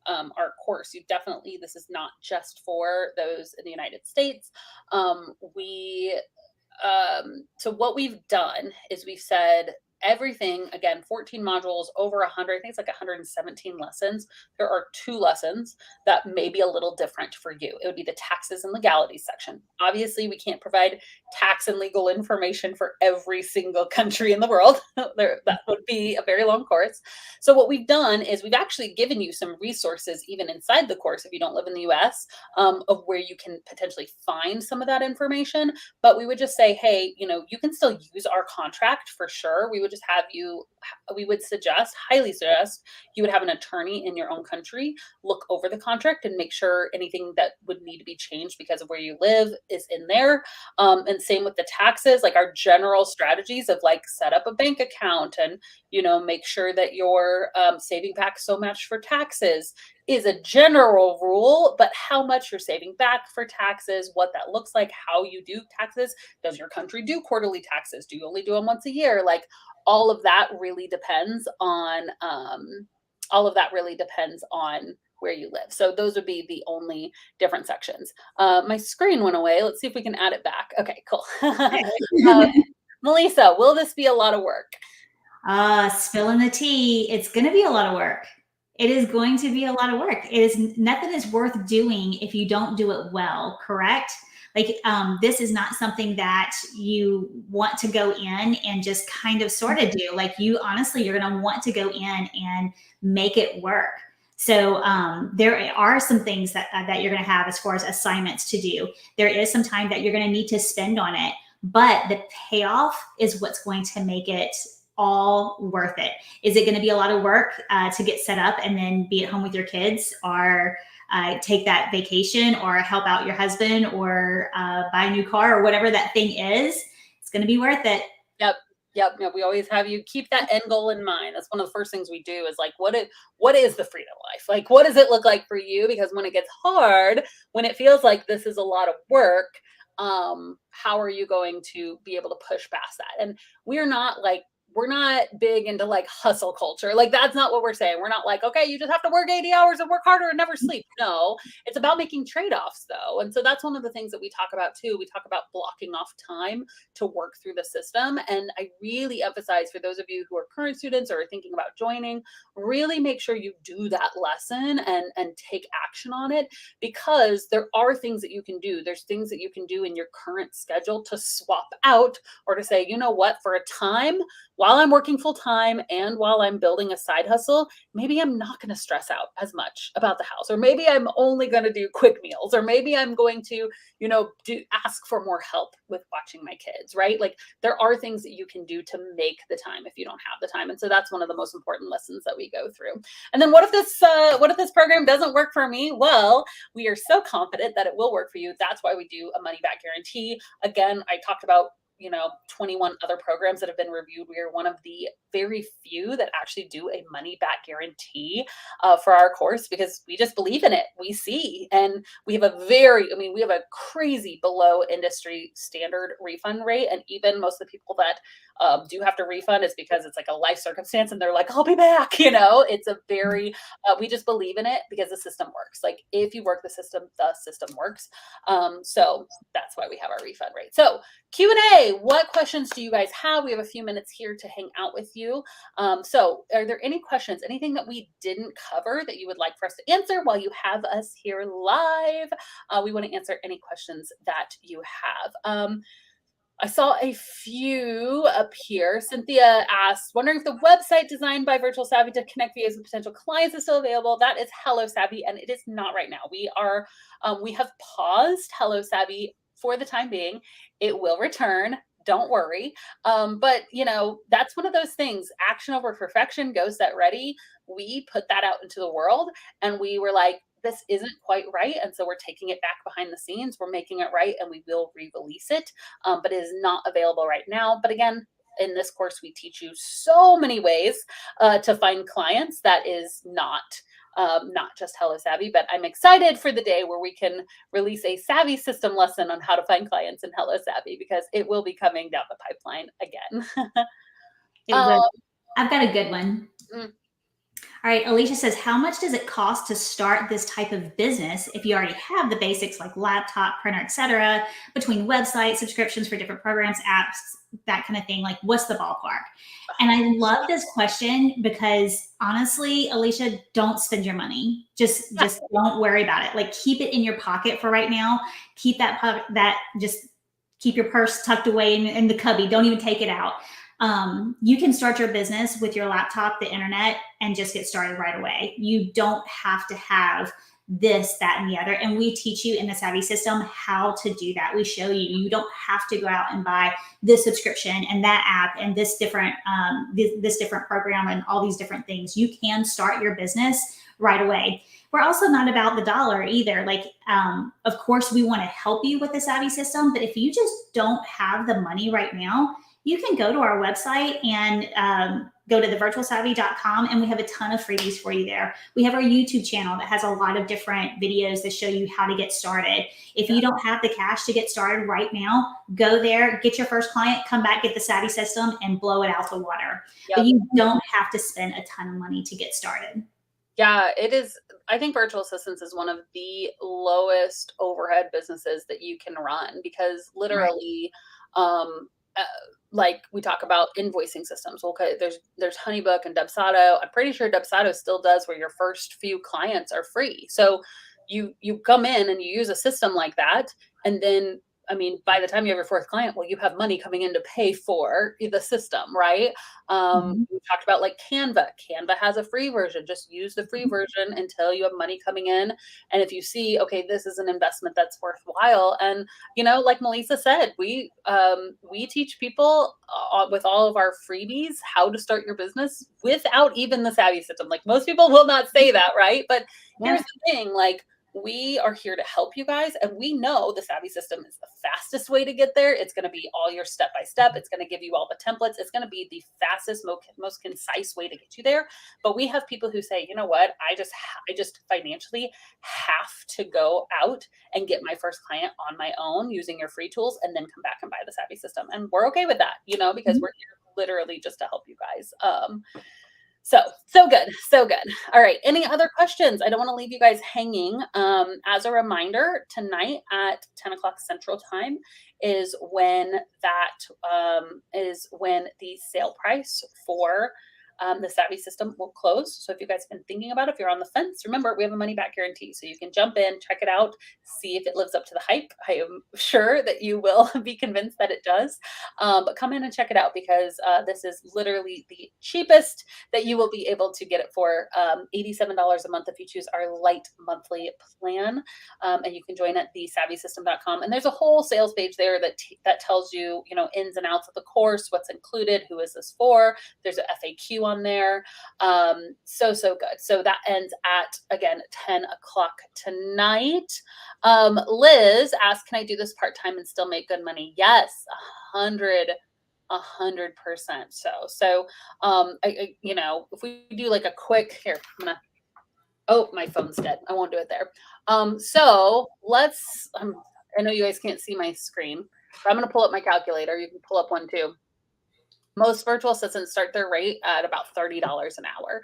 [SPEAKER 1] our course. You definitely, this is not just for those in the United States. So what we've done is we've said everything, again, 14 modules, over 100, I think it's like 117 lessons. There are 2 lessons that may be a little different for you. It would be the taxes and legalities section. Obviously, we can't provide tax and legal information for every single country in the world. That would be a very long course. So what we've done is we've actually given you some resources, even inside the course, if you don't live in the US, of where you can potentially find some of that information. But we would just say, hey, you can still use our contract for sure. We would just have you, we would suggest, highly suggest, you would have an attorney in your own country look over the contract and make sure anything that would need to be changed because of where you live is in there. And same with the taxes, like our general strategies of like set up a bank account and, make sure that your saving back so much for taxes is a general rule, but how much you're saving back for taxes, what that looks like, how you do taxes. Does your country do quarterly taxes? Do you only do them once a year? Like, all of that really depends on where you live. So those would be the only different sections. My screen went away. Let's see if we can add it back. Okay, cool. MeLisa, will this be a lot of work?
[SPEAKER 2] Spilling the tea. It's going to be a lot of work. It is going to be a lot of work. Nothing is worth doing if you don't do it well, correct? Like, this is not something that you want to go in and just kind of sort of do. Like, you're going to want to go in and make it work. So there are some things that you're going to have as far as assignments to do. There is some time that you're going to need to spend on it, but the payoff is what's going to make it all worth it. Is it going to be a lot of work to get set up and then be at home with your kids, or take that vacation, or help out your husband, or buy a new car, or whatever that thing is? It's going to be worth it.
[SPEAKER 1] Yep. We always have you keep that end goal in mind. That's one of the first things we do, is like, what is the freedom life? Like, what does it look like for you? Because when it gets hard, when it feels like this is a lot of work, how are you going to be able to push past that? And we're not big into like hustle culture. Like, that's not what we're saying. We're not like, okay, you just have to work 80 hours and work harder and never sleep. No, it's about making trade-offs though. And so that's one of the things that we talk about too. We talk about blocking off time to work through the system. And I really emphasize, for those of you who are current students or are thinking about joining, really make sure you do that lesson and take action on it, because there are things that you can do. There's things that you can do in your current schedule to swap out, or to say, you know what, for a time, while I'm working full time and while I'm building a side hustle, maybe I'm not going to stress out as much about the house, or maybe I'm only going to do quick meals, or maybe I'm going to, ask for more help with watching my kids, right? Like, there are things that you can do to make the time if you don't have the time. And so that's one of the most important lessons that we go through. And then what if this program doesn't work for me? Well, we are so confident that it will work for you. That's why we do a money back guarantee. Again, I talked about 21 other programs that have been reviewed. We are one of the very few that actually do a money back guarantee for our course, because we just believe in it. We see, and we have a crazy below industry standard refund rate. And even most of the people that do have to refund, it's because it's like a life circumstance and they're like, I'll be back. You know, it's a very, we just believe in it because the system works. Like if you work the system works. So that's why we have our refund rate. So Q&A, what questions do you guys have? We have a few minutes here to hang out with you. So are there any questions, anything that we didn't cover that you would like for us to answer while you have us here live? We want to answer any questions that you have. I saw a few up here. Cynthia asked, wondering if the website designed by Virtual Savvy to connect VAs with potential clients is still available. That is Hello Savvy, and it is not right now. We have paused Hello Savvy for the time being. It will return. Don't worry. But you know, that's one of those things. Action over perfection, go set ready. We put that out into the world, and we were like, this isn't quite right. And so we're taking it back behind the scenes. We're making it right, and we will re-release it. But it is not available right now. But again, in this course, we teach you so many ways to find clients. That is not just Hello Savvy, but I'm excited for the day where we can release a SavvySystem lesson on how to find clients in Hello Savvy, because it will be coming down the pipeline again.
[SPEAKER 2] I've got a good one. All right, Alicia says, how much does it cost to start this type of business if you already have the basics like laptop, printer, etc., between websites, subscriptions for different programs, apps, that kind of thing? Like, what's the ballpark? And I love this question because honestly, Alicia, don't spend your money. Just don't worry about it. Like, keep it in your pocket for right now. Keep just keep your purse tucked away in the cubby. Don't even take it out. You can start your business with your laptop, the internet, and just get started right away. You don't have to have this, that, and the other. And we teach you in the SavvySystem how to do that. We show you, you don't have to go out and buy this subscription and that app and this different program and all these different things. You can start your business right away. We're also not about the dollar either. Like, of course, we want to help you with the SavvySystem, but if you just don't have the money right now, you can go to our website and go to thevirtualsavvy.com, and we have a ton of freebies for you there. We have our YouTube channel that has a lot of different videos that show you how to get started. If you don't have the cash to get started right now, go there, get your first client, come back, get the SavvySystem, and blow it out the water. Yep. But you don't have to spend a ton of money to get started.
[SPEAKER 1] Yeah, it is. I think virtual assistants is one of the lowest overhead businesses that you can run, because literally, like we talk about invoicing systems. Okay, there's Honeybook and Dubsado. I'm pretty sure Dubsado still does where your first few clients are free. So you come in and you use a system like that, and then, I mean, by the time you have your fourth client, well, you have money coming in to pay for the system, right? We talked about like Canva. Canva has a free version. Just use the free version until you have money coming in. And if you see, okay, this is an investment that's worthwhile. And, you know, like MeLisa said, we teach people with all of our freebies how to start your business without even the SavvySystem. Like, most people will not say that, right? But here's the thing, like, we are here to help you guys, and we know the SavvySystem is the fastest way to get there. It's going to be all your step-by-step. It's going to give you all the templates. It's going to be the fastest, most concise way to get you there. But we have people who say, you know what, I just financially have to go out and get my first client on my own using your free tools, and then come back and buy the SavvySystem. And we're okay with that, you know, because we're here literally just to help you guys. So good. So good. All right. Any other questions? I don't want to leave you guys hanging. As a reminder, tonight at 10 o'clock Central Time is when the sale price for the SavvySystem will close. So if you guys have been thinking about it, if you're on the fence, remember, we have a money back guarantee. So you can jump in, check it out, see if it lives up to the hype. I am sure that you will be convinced that it does. But come in and check it out, because this is literally the cheapest that you will be able to get it for. $87 a month if you choose our light monthly plan. And you can join at thesavvysystem.com. And there's a whole sales page there that tells you, you know, ins and outs of the course, what's included, who is this for. There's an FAQ on there. So good. So that ends at, again, 10 o'clock tonight. Liz asked, can I do this part-time and still make good money? Yes, 100%. So, you know, if we do like a quick here, oh, my phone's dead. I won't do it there. So let's, I know you guys can't see my screen, but I'm going to pull up my calculator. You can pull up one too. Most virtual assistants start their rate at about $30 an hour.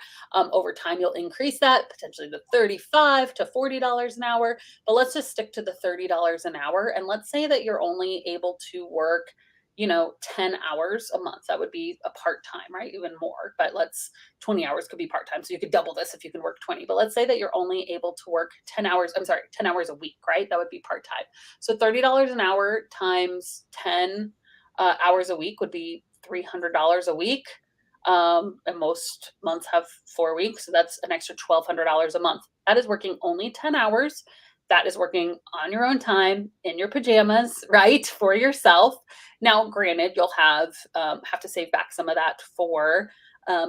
[SPEAKER 1] Over time, you'll increase that potentially to $35 to $40 an hour. But let's just stick to the $30 an hour. And let's say that you're only able to work, 10 hours a month. That would be a part-time, right? Even more, but 20 hours could be part-time. So you could double this if you can work 20, but let's say that you're only able to work 10 hours a week, right? That would be part-time. So $30 an hour times 10 hours a week would be $300 a week. And most months have 4 weeks. So that's an extra $1,200 a month. That is working only 10 hours. That is working on your own time in your pajamas, right? For yourself. Now, granted, you'll have to save back some of that for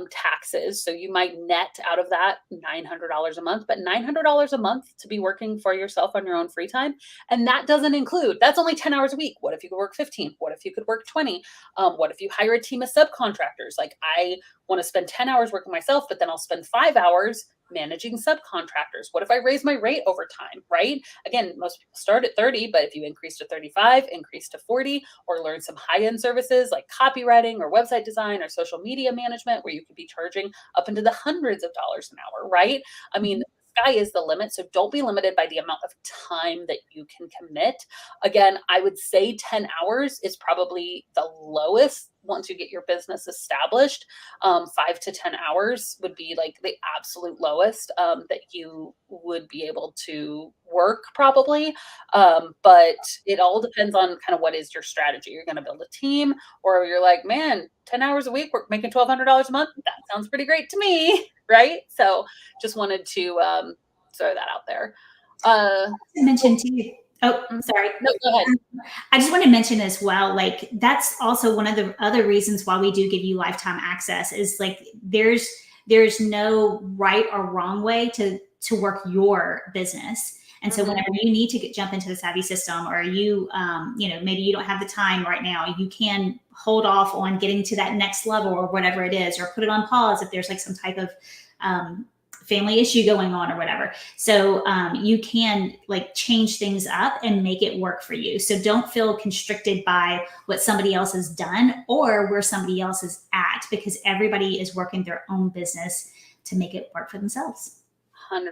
[SPEAKER 1] taxes. So you might net out of that $900 a month, but $900 a month to be working for yourself on your own free time. And that doesn't include, that's only 10 hours a week. What if you could work 15? What if you could work 20? What if you hire a team of subcontractors? Like, I want to spend 10 hours working myself, but then I'll spend 5 hours managing subcontractors. What if I raise my rate over time, right? Again, most people start at 30, but if you increase to 35, increase to 40, or learn some high-end services like copywriting or website design or social media management, where you could be charging up into the hundreds of dollars an hour, right? I mean, the sky is the limit. So don't be limited by the amount of time that you can commit. Again, I would say 10 hours is probably the lowest once you get your business established. 5 to 10 hours would be like the absolute lowest that you would be able to work probably. But it all depends on kind of what is your strategy. You're going to build a team, or you're like, man, 10 hours a week, we're making $1,200 a month. That sounds pretty great to me, right? So just wanted to throw that out there.
[SPEAKER 2] I mentioned too. Oh, sorry.
[SPEAKER 1] No, go ahead.
[SPEAKER 2] I just want to mention as well, like, that's also one of the other reasons why we do give you lifetime access is like, there's no right or wrong way to work your business. And so whenever you need to jump into the Savvy system, or you maybe you don't have the time right now, you can hold off on getting to that next level or whatever it is, or put it on pause if there's like some type of family issue going on or whatever. So you can like change things up and make it work for you. So don't feel constricted by what somebody else has done or where somebody else is at, because everybody is working their own business to make it work for themselves.
[SPEAKER 1] 100%.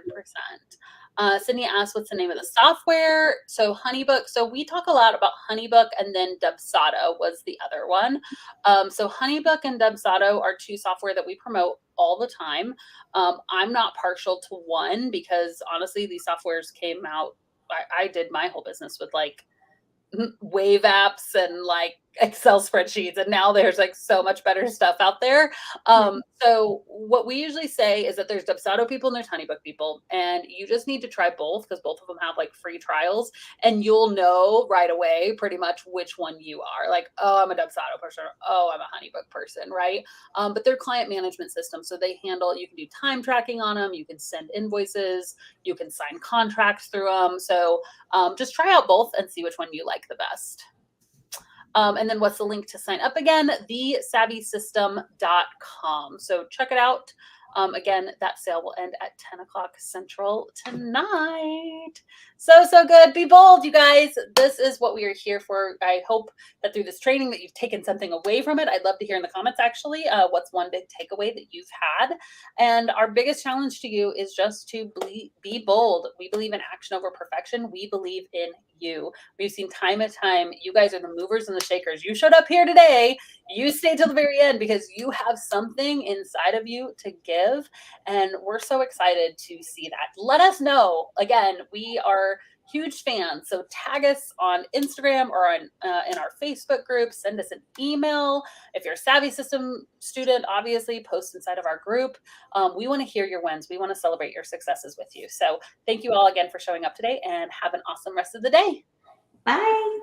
[SPEAKER 1] Sydney asked, what's the name of the software? So Honeybook. So we talk a lot about Honeybook, and then Dubsado was the other one. So Honeybook and Dubsado are two software that we promote all the time. I'm not partial to one because honestly, these softwares came out. I did my whole business with like Wave apps and like Excel spreadsheets, and now there's like so much better stuff out there. So what we usually say is that there's Dubsado people and there's Honeybook people, and you just need to try both because both of them have like free trials, and you'll know right away pretty much which one you are. Like, oh, I'm a Dubsado person, or, oh, I'm a Honeybook person, right? But they're client management systems, so they handle, you can do time tracking on them, you can send invoices, you can sign contracts through them. So just try out both and see which one you like the best. And then what's the link to sign up again? TheSavvySystem.com. So check it out. Again, that sale will end at 10 o'clock Central tonight. So good. Be bold, you guys. This is what we are here for. I hope that through this training that you've taken something away from it. I'd love to hear in the comments, actually, what's one big takeaway that you've had. And our biggest challenge to you is just to be bold. We believe in action over perfection. We believe in you. We've seen time and time, you guys are the movers and the shakers. You showed up here today. You stayed till the very end because you have something inside of you to give. And we're so excited to see that. Let us know. Again, we are huge fans. So tag us on Instagram or on in our Facebook group. Send us an email. If you're a SavvySystem student, obviously post inside of our group. We want to hear your wins. We want to celebrate your successes with you. So thank you all again for showing up today, and have an awesome rest of the day.
[SPEAKER 2] Bye.